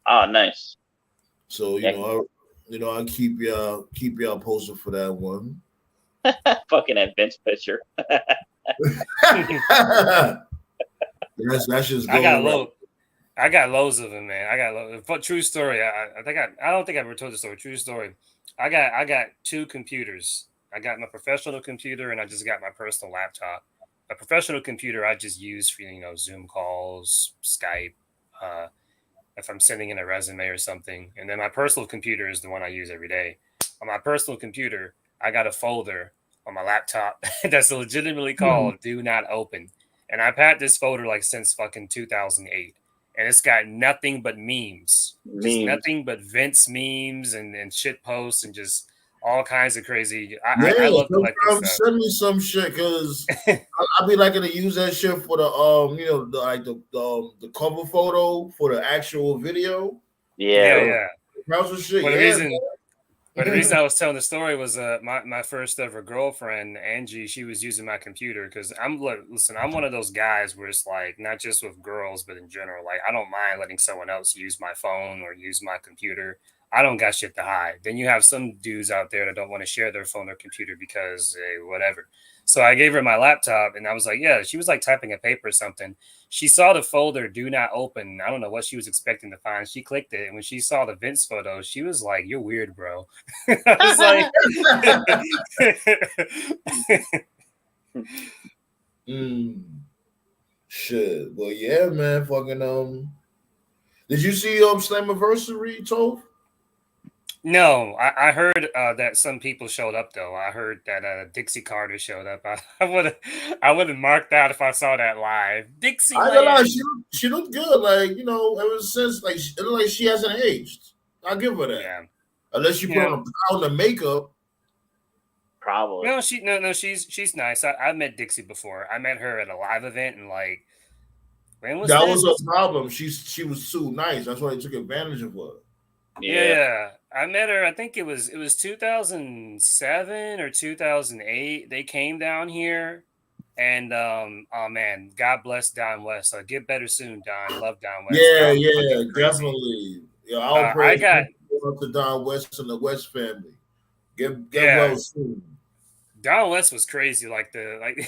Oh, nice. So I'll keep y'all posted for that one. Fucking that Vince picture. That's just I got loads of them, man. True story. I don't think I ever told the story. True story. I got 2 computers. I got my professional computer and I just got my personal laptop. A professional computer I just use for Zoom calls, Skype, if I'm sending in a resume or something. And then my personal computer is the one I use every day. On my personal computer, I got a folder on my laptop that's legitimately called "Do Not Open," and I've had this folder like since fucking 2008. And it's got nothing but memes. Just nothing but Vince memes and shit posts and just all kinds of crazy. I love to like this stuff. Send me some shit because I'll be liking to use that shit for the the cover photo for the actual video. Yeah. Shit. But the reason I was telling the story was my first ever girlfriend, Angie, she was using my computer because I'm one of those guys where it's like not just with girls, but in general, like I don't mind letting someone else use my phone or use my computer. I don't got shit to hide. Then you have some dudes out there that don't want to share their phone or computer because whatever. So I gave her my laptop and I was like, yeah, she was like typing a paper or something. She saw the folder, "Do Not Open." I don't know what she was expecting to find. She clicked it. And when she saw the Vince photo, she was like, "You're weird, bro." I was like, Shit. Well, yeah, man. Fucking Did you see Slammiversary, Toph? No, I heard that some people showed up though. I heard that Dixie Carter showed up. I would have marked out if I saw that live. Dixie, I don't know. She looked good. Like ever since it looked like she hasn't aged. I'll give her that. Yeah. Unless you put on a pound of makeup. Probably. No, she's nice. I met Dixie before. I met her at a live event and like when was that was a problem. She was too nice. That's why they took advantage of her. Yeah. I met her. I think it was 2007 or 2008. They came down here, and oh man, God bless Don West. Get better soon, Don. Love Don West. Yeah, Don was yeah, fucking crazy. definitely. Yeah, I'll I pray got to Don West and the West family. Get yeah. well soon. Don West was crazy.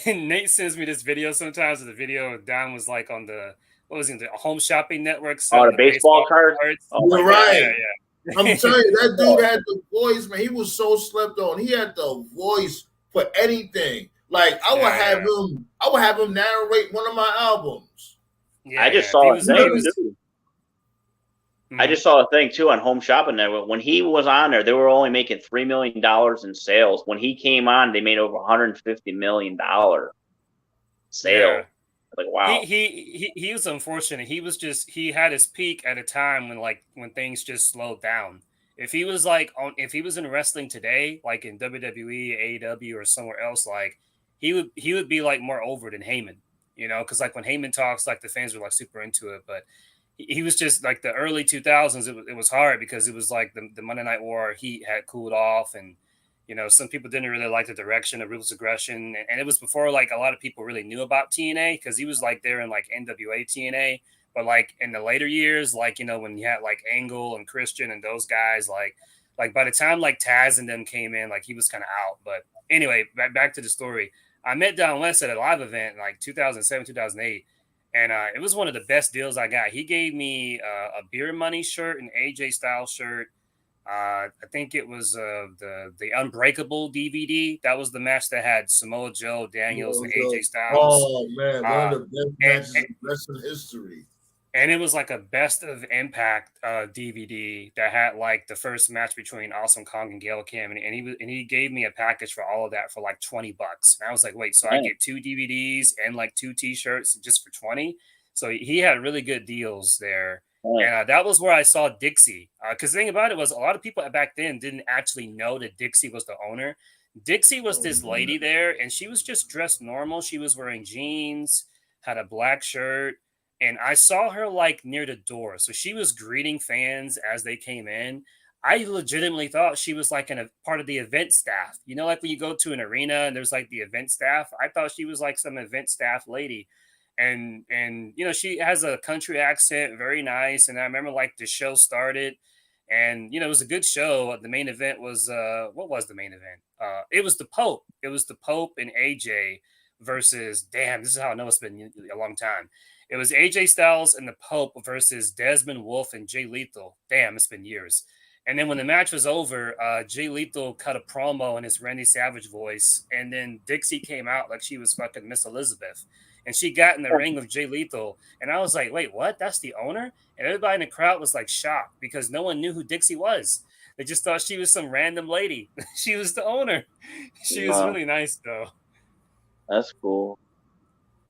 Nate sends me this video sometimes. Of the video Don was like on the what was it, the Home Shopping Network Oh, selling the baseball cards. cards. Oh my You're god. right. Yeah. I'm telling you, that dude had the voice, man. He was so slept on. He had the voice for anything. Like I would have him narrate one of my albums. Yeah, I just yeah. saw He a was, thing too. I Mhm. just saw a thing too on Home Shopping Network. When he was on there, they were only making $3 million in sales. When he came on, they made over $150 million sale. Yeah. Like wow. He was unfortunate. He had his peak at a time when things just slowed down. If he was if he was in wrestling today, like in WWE, AEW, or somewhere else, like he would be like more over than Heyman, because like when Heyman talks, like the fans were like super into it, but he was just like the early 2000s. It was hard because it was like the Monday Night War heat had cooled off, and some people didn't really like the direction of Ruthless Aggression, and it was before like a lot of people really knew about TNA because he was like there in like NWA TNA, but like in the later years, like when you had like Angle and Christian and those guys, like by the time like Taz and them came in, like he was kind of out. But anyway, back to the story. I met Don West at a live event in like 2007, 2008. And it was one of the best deals I got. He gave me a Beer Money shirt, an AJ Styles shirt. I think it was the Unbreakable DVD. That was the match that had Samoa Joe, Daniels, and AJ Styles. Oh man, one of the best matches in wrestling history. And it was like a Best of Impact DVD that had like the first match between Awesome Kong and Gail Kim, and he gave me a package for all of that for like $20. And I was like, wait, so I get 2 DVDs and like 2 T-shirts just for 20? So he had really good deals there. And that was where I saw Dixie. Because the thing about it was a lot of people back then didn't actually know that Dixie was the owner. Dixie was this lady there, and she was just dressed normal. She was wearing jeans, had a black shirt, and I saw her like near the door. So she was greeting fans as they came in. I legitimately thought she was like a part of the event staff. Like when you go to an arena and there's like the event staff. I thought she was like some event staff lady. And she has a country accent, very nice. And I remember like the show started, and it was a good show. The main event was what was the main event? It was the Pope. It was the Pope and AJ versus, damn, this is how I know it's been a long time. It was AJ Styles and the Pope versus Desmond Wolfe and Jay Lethal. Damn, it's been years. And then when the match was over, Jay Lethal cut a promo in his Randy Savage voice, and then Dixie came out like she was fucking Miss Elizabeth. And she got in the ring with Jay Lethal. And I was like, wait, what? That's the owner? And everybody in the crowd was like shocked because no one knew who Dixie was. They just thought she was some random lady. She was the owner. She was really nice, though. That's cool.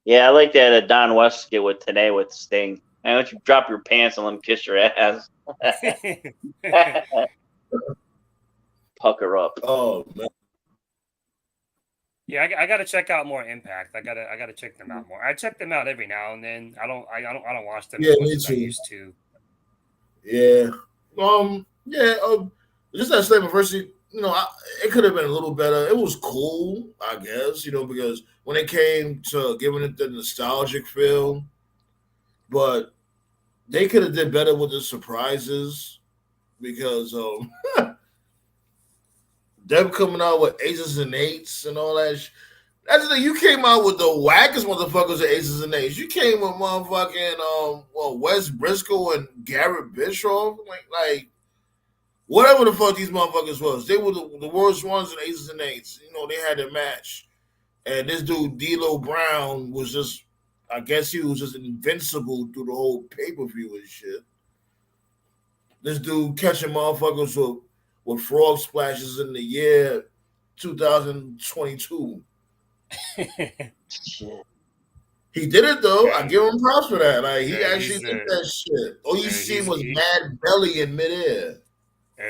Yeah, I like that Don West skit with today with Sting. Why don't you drop your pants and let him kiss your ass? Pucker up. Oh man. Yeah, I got to check out more Impact. I gotta check them out more. I check them out every now and then. I don't watch them as much as I used to. Yeah. Just that Slammiversary, it could have been a little better. It was cool, I guess, because when it came to giving it the nostalgic feel, but they could have did better with the surprises because them coming out with aces and eights and all that. That's the thing. You came out with the wackest motherfuckers at aces and eights. You came with motherfucking Wes Briscoe and Garrett Bischoff, like whatever the fuck these motherfuckers was. They were the worst ones in aces and eights. They had their match, and this dude D'Lo Brown was just, I guess he was just invincible through the whole pay-per-view and shit. This dude catching motherfuckers with frog splashes in the year 2022. He did it though. I give him props for that. Like he actually did that shit. All you seen was mad belly in midair.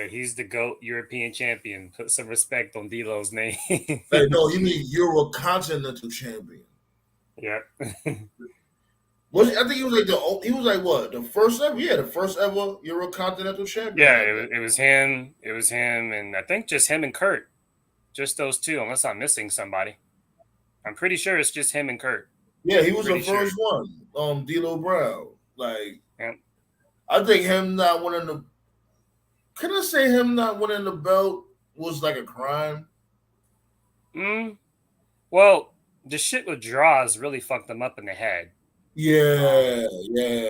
He's the GOAT European champion. Put some respect on D'Lo's name. No, you mean Eurocontinental champion. Yeah. I think he was like he was like what, the first ever? Yeah, the first ever Eurocontinental champion. Yeah, it was him. It was him, and I think just him and Kurt, just those two, unless I'm missing somebody. I'm pretty sure it's just him and Kurt. Yeah, he was the first one. D'Lo Brown. Like, yeah. I think him not winning the. Can I say him not winning the belt was like a crime? Well, the shit with Draws really fucked them up in the head. Yeah.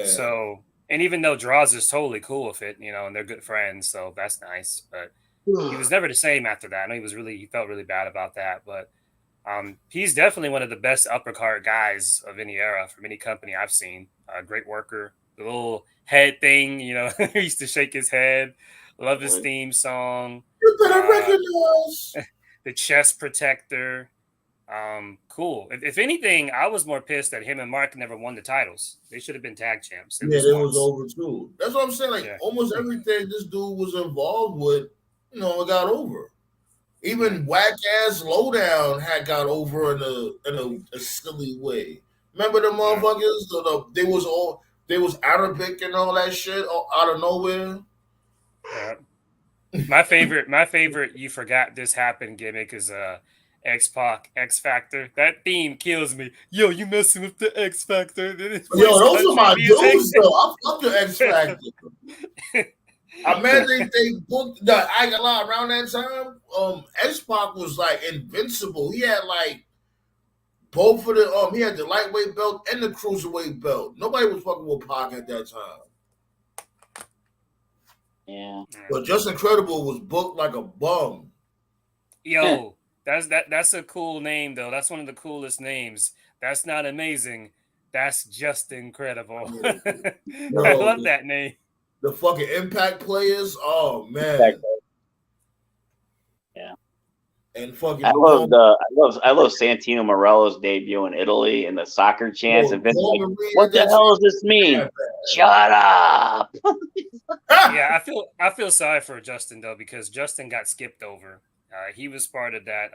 So, and even though Draws is totally cool with it, and they're good friends, so that's nice. But he was never the same after that. I know he felt really bad about that. But he's definitely one of the best uppercard guys of any era from any company I've seen. Great worker. The little head thing, he used to shake his head. Love his theme song. You better recognize the chest protector. Cool. If anything, I was more pissed that him and Mark never won the titles. They should have been tag champs. It was over too. That's what I'm saying. Like almost everything this dude was involved with, it got over. Even whack ass Lowdown had got over in a silly way. Remember the motherfuckers? They was Arabic and all that shit out of nowhere. Yeah. My favorite. You forgot this happened gimmick is X-Pac, X Factor. That theme kills me. Yo, you messing with the X Factor? Yo, those are my dudes though. I fuck the X Factor. I mean, they booked I got a lot around that time. X-Pac was like invincible. He had like both of the he had the lightweight belt and the cruiserweight belt. Nobody was fucking with Pac at that time. Yeah. But Just Incredible was booked like a bum. Yo, that's a cool name though. That's one of the coolest names. That's not amazing. That's just incredible. I love that name. The fucking Impact players. Oh man. Yeah. And fucking I love Santino Morella's debut in Italy and the soccer chants and Vince like, what the hell does this mean? Shut up. Yeah, I feel sorry for Justin though, because Justin got skipped over. He was part of that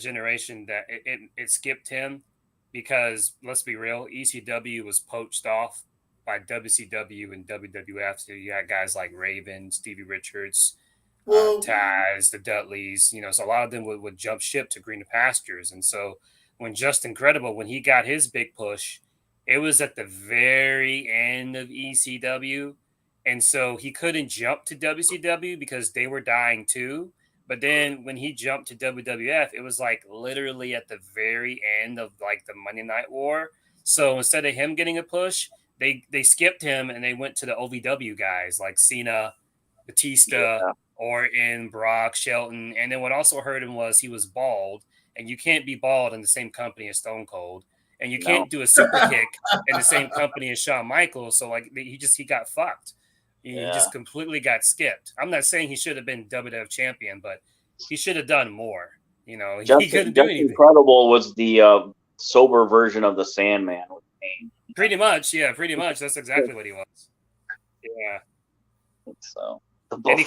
generation that it skipped him because let's be real, ECW was poached off by WCW and WWF. So you got guys like Raven, Stevie Richards, Taz, the Dudleys, so a lot of them would jump ship to greener pastures. And so when Just Incredible, when he got his big push, it was at the very end of ECW. And so he couldn't jump to WCW because they were dying too. But then when he jumped to WWF, it was like literally at the very end of like the Monday Night War. So instead of him getting a push, they skipped him and they went to the OVW guys like Cena, Batista, Orton, Brock, Shelton. And then what also hurt him was he was bald, and you can't be bald in the same company as Stone Cold. And you can't do a super kick in the same company as Shawn Michaels. So like he got fucked. He just completely got skipped. I'm not saying he should have been WWF champion, but he should have done more. He couldn't do anything. Incredible was the sober version of the Sandman. Pretty much, yeah. Pretty much, that's exactly what he was. Yeah. So. And he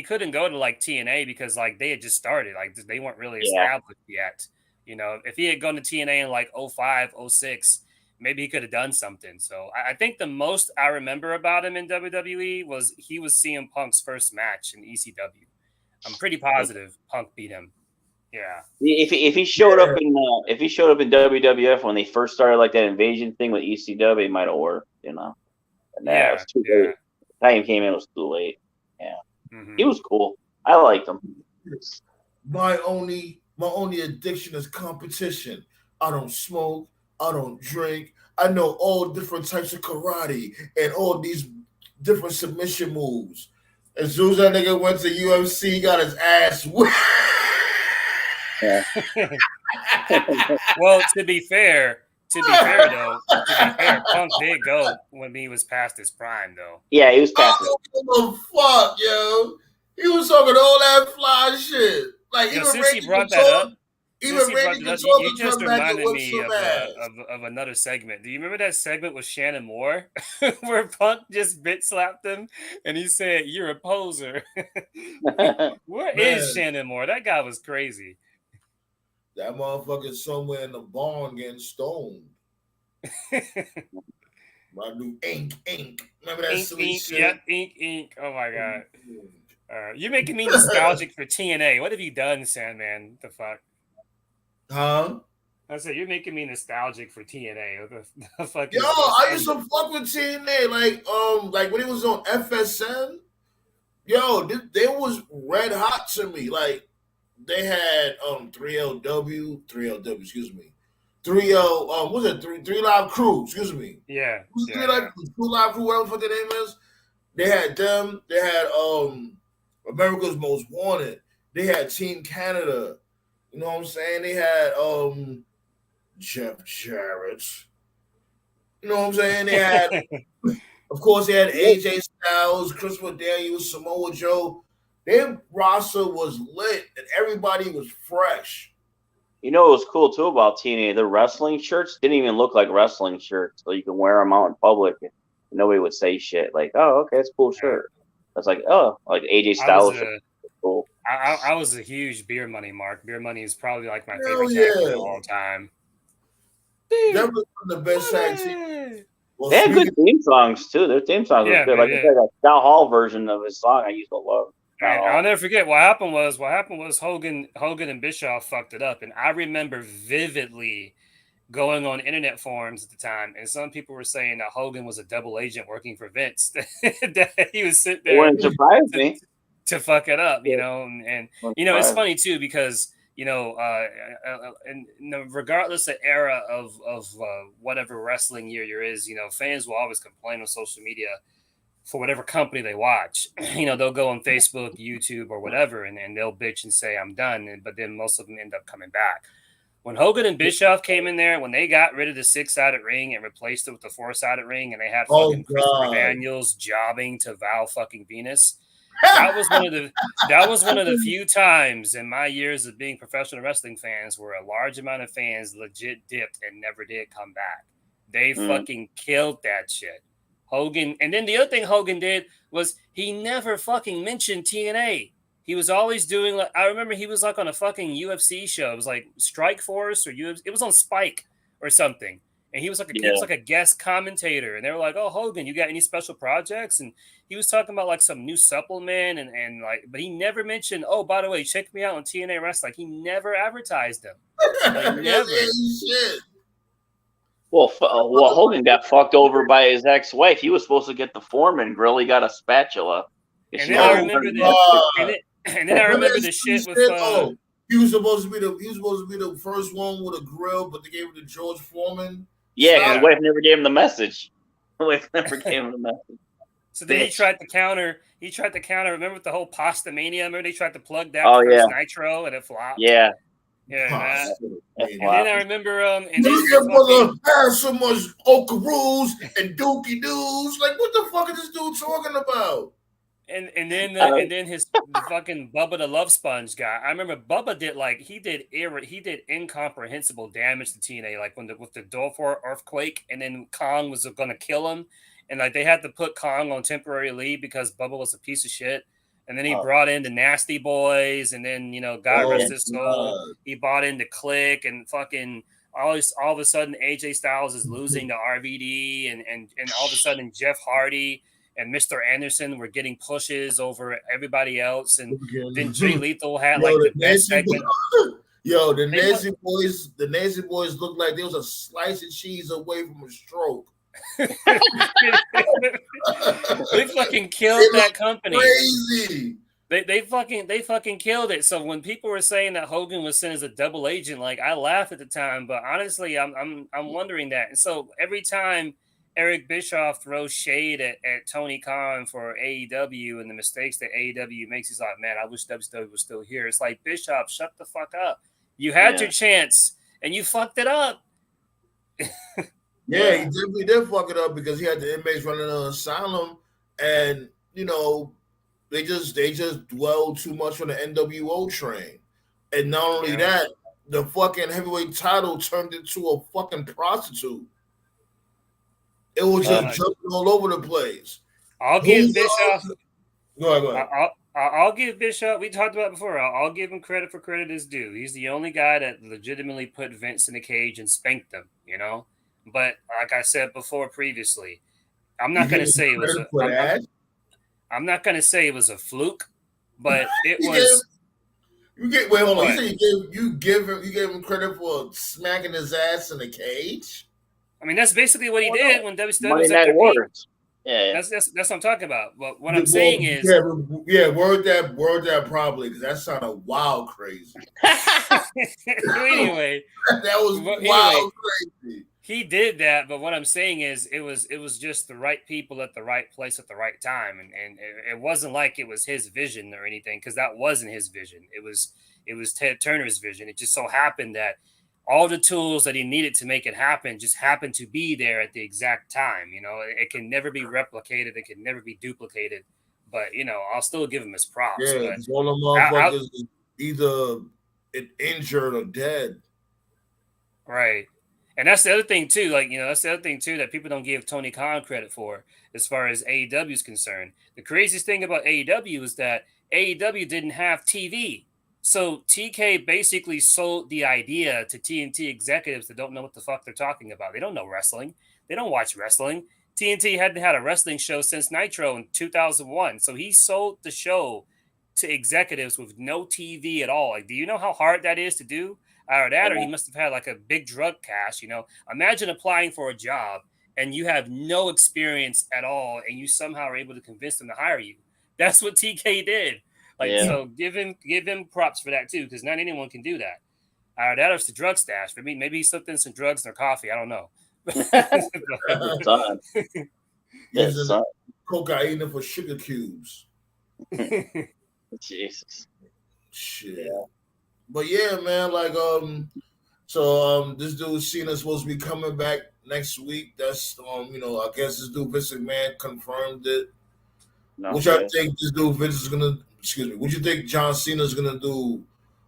couldn't go to like TNA because like they had just started, like they weren't really established yet. If he had gone to TNA in like 05, 06, maybe he could have done something. So I think the most I remember about him in WWE was he was CM Punk's first match in ECW. I'm pretty positive Punk beat him. Yeah. If he showed up in WWF when they first started like that invasion thing with ECW, it might have worked. And it was too late. The time he came in was too late. Yeah. Mm-hmm. He was cool. I liked him. My only addiction is competition. I don't smoke. I don't drink. I know all different types of karate and all these different submission moves. As soon as that nigga went to UFC, he got his ass whipped. Yeah. Well, to be fair, Punk did go when he was past his prime, though. Yeah, he was past it. Oh, fuck, yo. He was talking all that fly shit. Like, since he brought that up, you just reminded me of another segment. Do you remember that segment with Shannon Moore where Punk just bit slapped him and he said, "You're a poser"? Where is Shannon Moore? That guy was crazy. That motherfucker's somewhere in the barn getting stoned. I do ink. Remember that silly shit? Yep, ink. Oh my god. You're making me nostalgic for TNA. What have you done, Sandman? The fuck? Huh? I said you're making me nostalgic for TNA. The fuck? Yo, I used to fuck with TNA, like when it was on FSN. Yo, they was red hot to me. Like they had 3LW, excuse me. 3L, what's it? 3 Live Crew, excuse me. Yeah. Three Live Crew, whatever the fuck their name is. They had them. They had America's Most Wanted. They had Team Canada. You know what I'm saying? They had Jeff Jarrett. You know what I'm saying? They had, of course, they had AJ Styles, Christopher Daniels, Samoa Joe. Their roster was lit and everybody was fresh. You know what was cool too about TNA? The wrestling shirts didn't even look like wrestling shirts, so you can wear them out in public and nobody would say shit. Like, oh, okay, it's a cool shirt. That's like, oh, like AJ Styles. Cool. I was a huge Beer Money mark. Beer Money is probably like my favorite tag team of all time. That was one of the best tag teams. Well, they had good theme songs too. Their theme songs were good. Like a Scott Hall version of his song I used to love. I'll never forget what happened was Hogan and Bischoff fucked it up, and I remember vividly going on internet forums at the time, and some people were saying that Hogan was a double agent working for Vince. That he was sitting there. Wouldn't surprise me. To fuck it up, you know, and you know it's funny too because you know, regardless of era of whatever wrestling year you're is, you know, fans will always complain on social media for whatever company they watch. You know, they'll go on Facebook, YouTube, or whatever, and they'll bitch and say I'm done, but then most of them end up coming back. When Hogan and Bischoff came in there, when they got rid of the 6-sided ring and replaced it with the 4-sided ring, and they had fucking Christopher Daniels jobbing to Val fucking Venus. That was one of the few times in my years of being professional wrestling fans where a large amount of fans legit dipped and never did come back. They fucking killed that shit. Hogan, and then the other thing Hogan did was he never fucking mentioned TNA. He was always doing like I remember he was like on a fucking UFC show. It was like Strike Force or UFC. It was on Spike or something. And he was like he was like a guest commentator, and they were like, "Oh, Hogan, you got any special projects?" And he was talking about like some new supplement, and like, but he never mentioned, "Oh, by the way, check me out on TNA Wrestling." Like he never advertised them. Like, never. Well, Hogan got fucked over by his ex-wife. He was supposed to get the Foreman grill. He got a spatula. And then I remember the shit with. He was supposed to be the first one with a grill, but they gave it to George Foreman. Yeah, because his wife never gave him the message. His wife never gave him the message. So then he tried to counter. Remember with the whole Pasta Mania? Remember they tried to plug that first Nitro and it flopped. Yeah. Yeah. And then I remember. And then your brother has so much Okaroos and Dookie Doos. Like, what the fuck is this dude talking about? And then his fucking Bubba the Love Sponge guy. I remember Bubba did incomprehensible damage to TNA, like with the Dolphor earthquake, and then Kong was gonna kill him, and like they had to put Kong on temporary leave because Bubba was a piece of shit. And then he brought in the Nasty Boys, and then God rest his soul, he brought in the Click, and fucking all of a sudden AJ Styles is losing to RVD, and all of a sudden Jeff Hardy and Mr. Anderson were getting pushes over everybody else, and then Jay Lethal had like the best segment. Yo, the Nancy Boys looked like there was a slice of cheese away from a stroke. They fucking killed that company. Crazy. They fucking killed it. So when people were saying that Hogan was sent as a double agent, like I laughed at the time, but honestly, I'm wondering that. And so every time Eric Bischoff throws shade at Tony Khan for AEW and the mistakes that AEW makes, he's like, man, I wish WWE was still here. It's like, Bischoff, shut the fuck up. You had your chance and you fucked it up. Yeah, he definitely did fuck it up because he had the inmates running an asylum, and they just dwelled too much on the NWO train. And not only that, the fucking heavyweight title turned into a fucking prostitute. It was just jumping all over the place. I'll give Bischoff. Go ahead. I'll give Bishop. We talked about it before. I'll give him credit for credit is due. He's the only guy that legitimately put Vince in a cage and spanked him. But like I said before previously, I'm You not give gonna him say it was credit a. for that? I'm not gonna say it was a fluke, but it You was. wait, hold on. You What? said you gave him credit for smacking his ass in the cage? I mean, that's basically what he Oh, did no. when WCW Monday was at Night their peak. Wars. Yeah. That's what I'm talking about. But what I'm Well, saying is, word that probably because that sounded wild crazy. anyway, That was anyway, wild crazy. he did that. But what I'm saying is, it was just the right people at the right place at the right time, and it wasn't like it was his vision or anything, because that wasn't his vision. It was Ted Turner's vision. It just so happened that all the tools that he needed to make it happen just happened to be there at the exact time. It can never be replicated. It can never be duplicated. But I'll still give him his props. Yeah, But because all the motherfuckers is either injured or dead. right. And that's the other thing too. That's the other thing too that people don't give Tony Khan credit for, as far as AEW is concerned. The craziest thing about AEW is that AEW didn't have TV. So TK basically sold the idea to TNT executives that don't know what the fuck they're talking about. They don't know wrestling. They don't watch wrestling. TNT hadn't had a wrestling show since Nitro in 2001. So he sold the show to executives with no TV at all. Like, do you know how hard that is to do? Or that, or he must have had like a big drug cash. Imagine applying for a job and you have no experience at all, and you somehow are able to convince them to hire you. That's what TK did. Like, Yeah. so give him props for that too, because not anyone can do that. That was the drug stash. For me, maybe he slipped in some drugs in their coffee. I don't know. Son. Using Son. cocaine for sugar cubes. Jesus. Shit. Yeah. But yeah, man, like this dude Cena's supposed to be coming back next week. That's I guess this dude Vince McMahon confirmed it. No, Which I think this dude Vince is gonna what you think John Cena's gonna do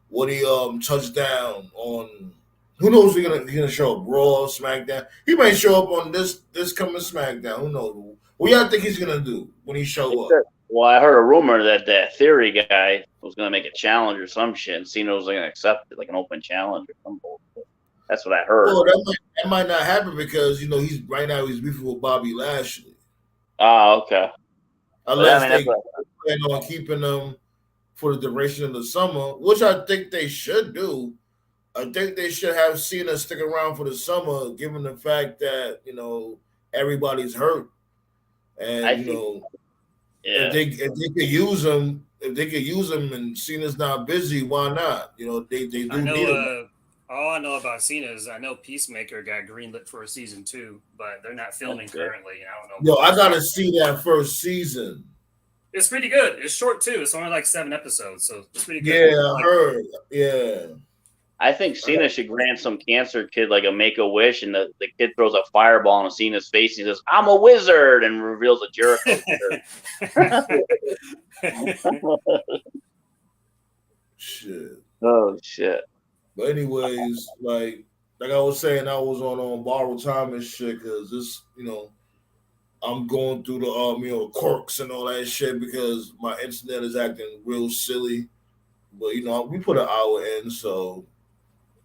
when he touched down on who knows he's gonna show up Raw, SmackDown. He might show up on this coming SmackDown. Who knows? What y'all think he's gonna do when he show up? Well, I heard a rumor that Theory guy was going to make a challenge or some shit, and Cena was going to accept it, like an open challenge or some bullshit. That's what I heard. Well, that might not happen because he's right now he's beefing with Bobby Lashley. Oh, okay. Unless they plan on keeping them for the duration of the summer, which I think they should do. I think they should have Cena stick around for the summer, given the fact that everybody's hurt, and yeah. if they could use him, and Cena's not busy, why not? They do need him. All I know about Cena is I know Peacemaker got greenlit for a season 2, but they're not filming currently. I don't know. Yo, I gotta see that first season. It's pretty good. It's short too. It's only like 7 episodes, so it's pretty good. Yeah, I heard. Yeah. I think Cena should grant some cancer kid like a Make-A-Wish, and the kid throws a fireball in Cena's face. And he says, "I'm a wizard," and reveals a Jericho. Shit. Oh shit. But anyways, like I was saying, I was on borrowed time and shit because this, I'm going through the quirks and all that shit because my internet is acting real silly. But we put an hour in, so.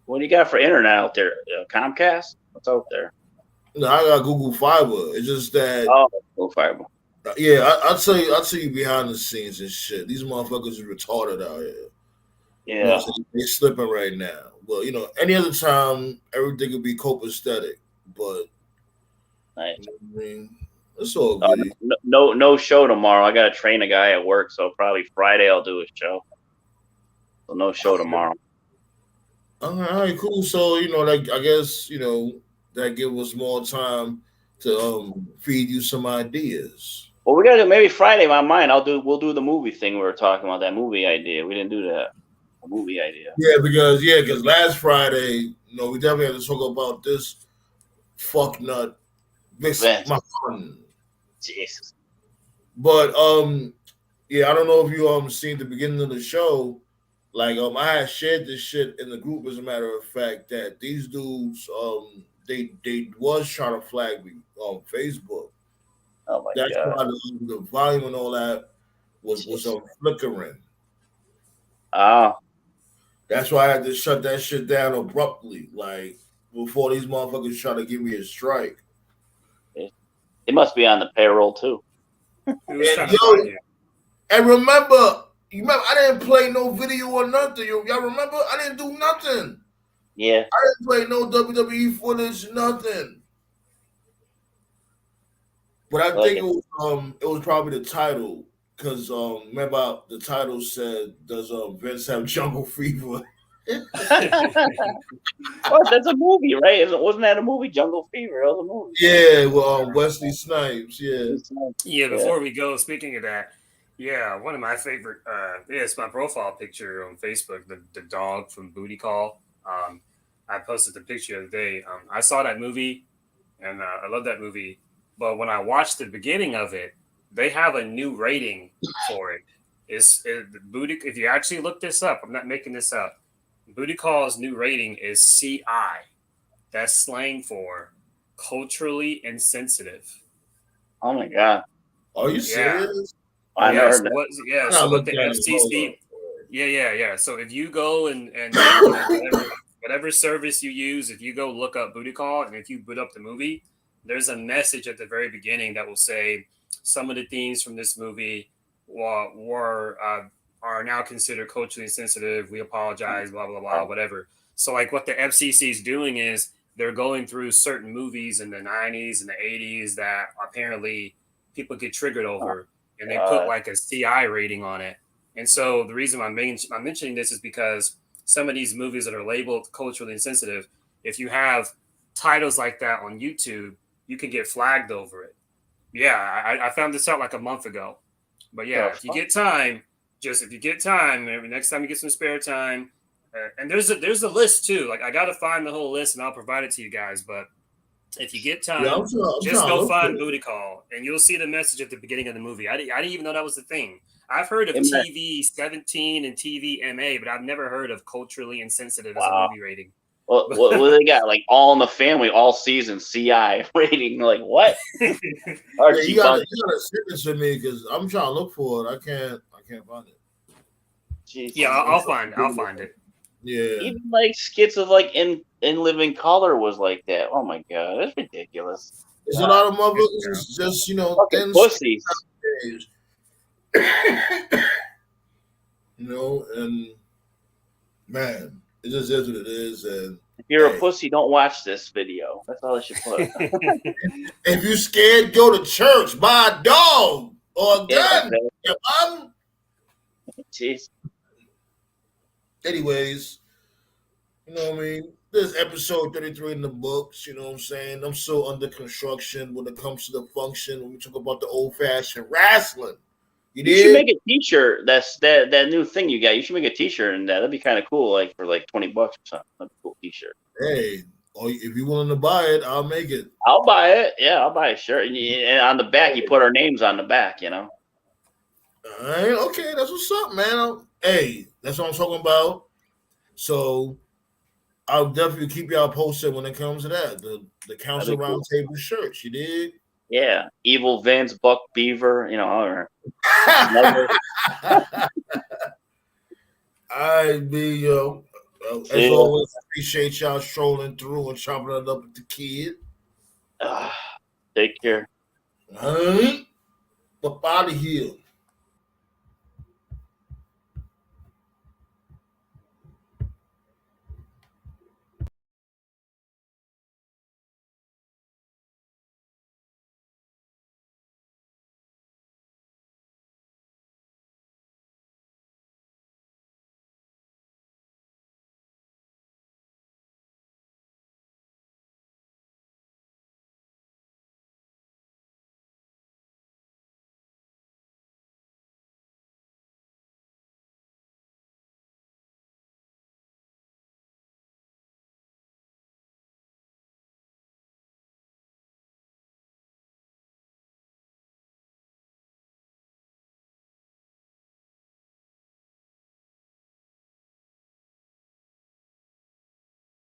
What do you got for internet out there? Comcast? What's out there? No, I got Google Fiber. It's just that. Oh, Google Fiber. Yeah, I'll tell you behind the scenes and shit. These motherfuckers are retarded out here. Yeah, they're slipping right now. But any other time, everything would be copacetic. But nice. I mean, it's all good. No show tomorrow. I got to train a guy at work, so probably Friday I'll do a show. So no show tomorrow. All right, cool. So I guess that gives us more time to feed you some ideas. Well, we gotta do maybe Friday. My mind. We'll do the movie thing we were talking about. That movie idea. We didn't do that. A movie idea. Yeah, because last Friday, we definitely had to talk about this fuck nut. This my son. Jesus. But yeah, I don't know if you seen the beginning of the show. Like I had shared this shit in the group as a matter of fact that these dudes they was trying to flag me on Facebook. Oh my That's god. why the volume and all that was flickering. Oh, That's why I had to shut that shit down abruptly, like before these motherfuckers try to give me a strike. it must be on the payroll too. Who was And trying to find you? and remember, I didn't play no video or nothing. Y'all remember? I didn't do nothing. Yeah. I didn't play no WWE footage, nothing. But I think it was probably the title, because remember the title said, "Does Vince have jungle fever?" Well, that's a movie, right? Wasn't that a movie? Jungle Fever. It was a movie. Yeah, well, Wesley Snipes. Yeah. Yeah, before we go, speaking of that, yeah, one of my favorite, it's my profile picture on Facebook, the dog from Booty Call. I posted the picture the other day. I saw that movie, and I love that movie. But when I watched the beginning of it, they have a new rating for it. Booty? If you actually look this up, I'm not making this up. Booty Call's new rating is CI. That's slang for culturally insensitive. Oh my god! Are you serious? I never heard that. So what the FCC? Yeah. So if you go and whatever service you use, if you go look up Booty Call, and if you boot up the movie, there's a message at the very beginning that will say some of the themes from this movie are now considered culturally insensitive. We apologize, blah blah blah, whatever. So like what the FCC is doing is they're going through certain movies in the 90s and the 80s that apparently people get triggered over, and they put like a CI rating on it. And so the reason I'm mentioning this is because some of these movies that are labeled culturally insensitive, if you have titles like that on YouTube, you can get flagged over it. Yeah, I found this out like a month ago. But yeah, if you get time, maybe next time you get some spare time, and there's a list too. Like I got to find the whole list and I'll provide it to you guys. But if you get time, just go find Booty Call and you'll see the message at the beginning of the movie. I didn't even know that was the thing. I've heard of TV 17 and TV MA, but I've never heard of culturally insensitive as a movie rating. What they got? Like All in the Family, all season CI rating. Like what? You gotta send this to me because I'm trying to look for it. I can't find it. Jeez. Yeah, I'll find it. Yeah. Even like skits of like in Living Color was like that. Oh my god, that's ridiculous. There's a lot of motherfuckers just fucking pussies. And man, it just is what it is. And if you're a pussy, don't watch this video. That's all I should put. If you're scared, go to church, buy a dog or a gun. Jeez. Anyways, you know what I mean? This is episode 33 in the books, you know what I'm saying? I'm still under construction when it comes to the function, when we talk about the old-fashioned wrestling. You should make a t-shirt. That's that new thing you got. You should make a t-shirt and that'd be kind of cool, like for like $20 or something. That'd be a cool t-shirt. Hey, or if you're willing to buy it, I'll make it. I'll buy it. Yeah, I'll buy a shirt. And on the back, you put our names on the back, All right, okay, that's what's up, man. Hey, that's what I'm talking about. So I'll definitely keep y'all posted when it comes to that. The Council Roundtable shirts, you did? Yeah, Evil Vince, Buck Beaver, I be as always, appreciate y'all strolling through and chopping it up with the kid. Take care. All right, but out of here.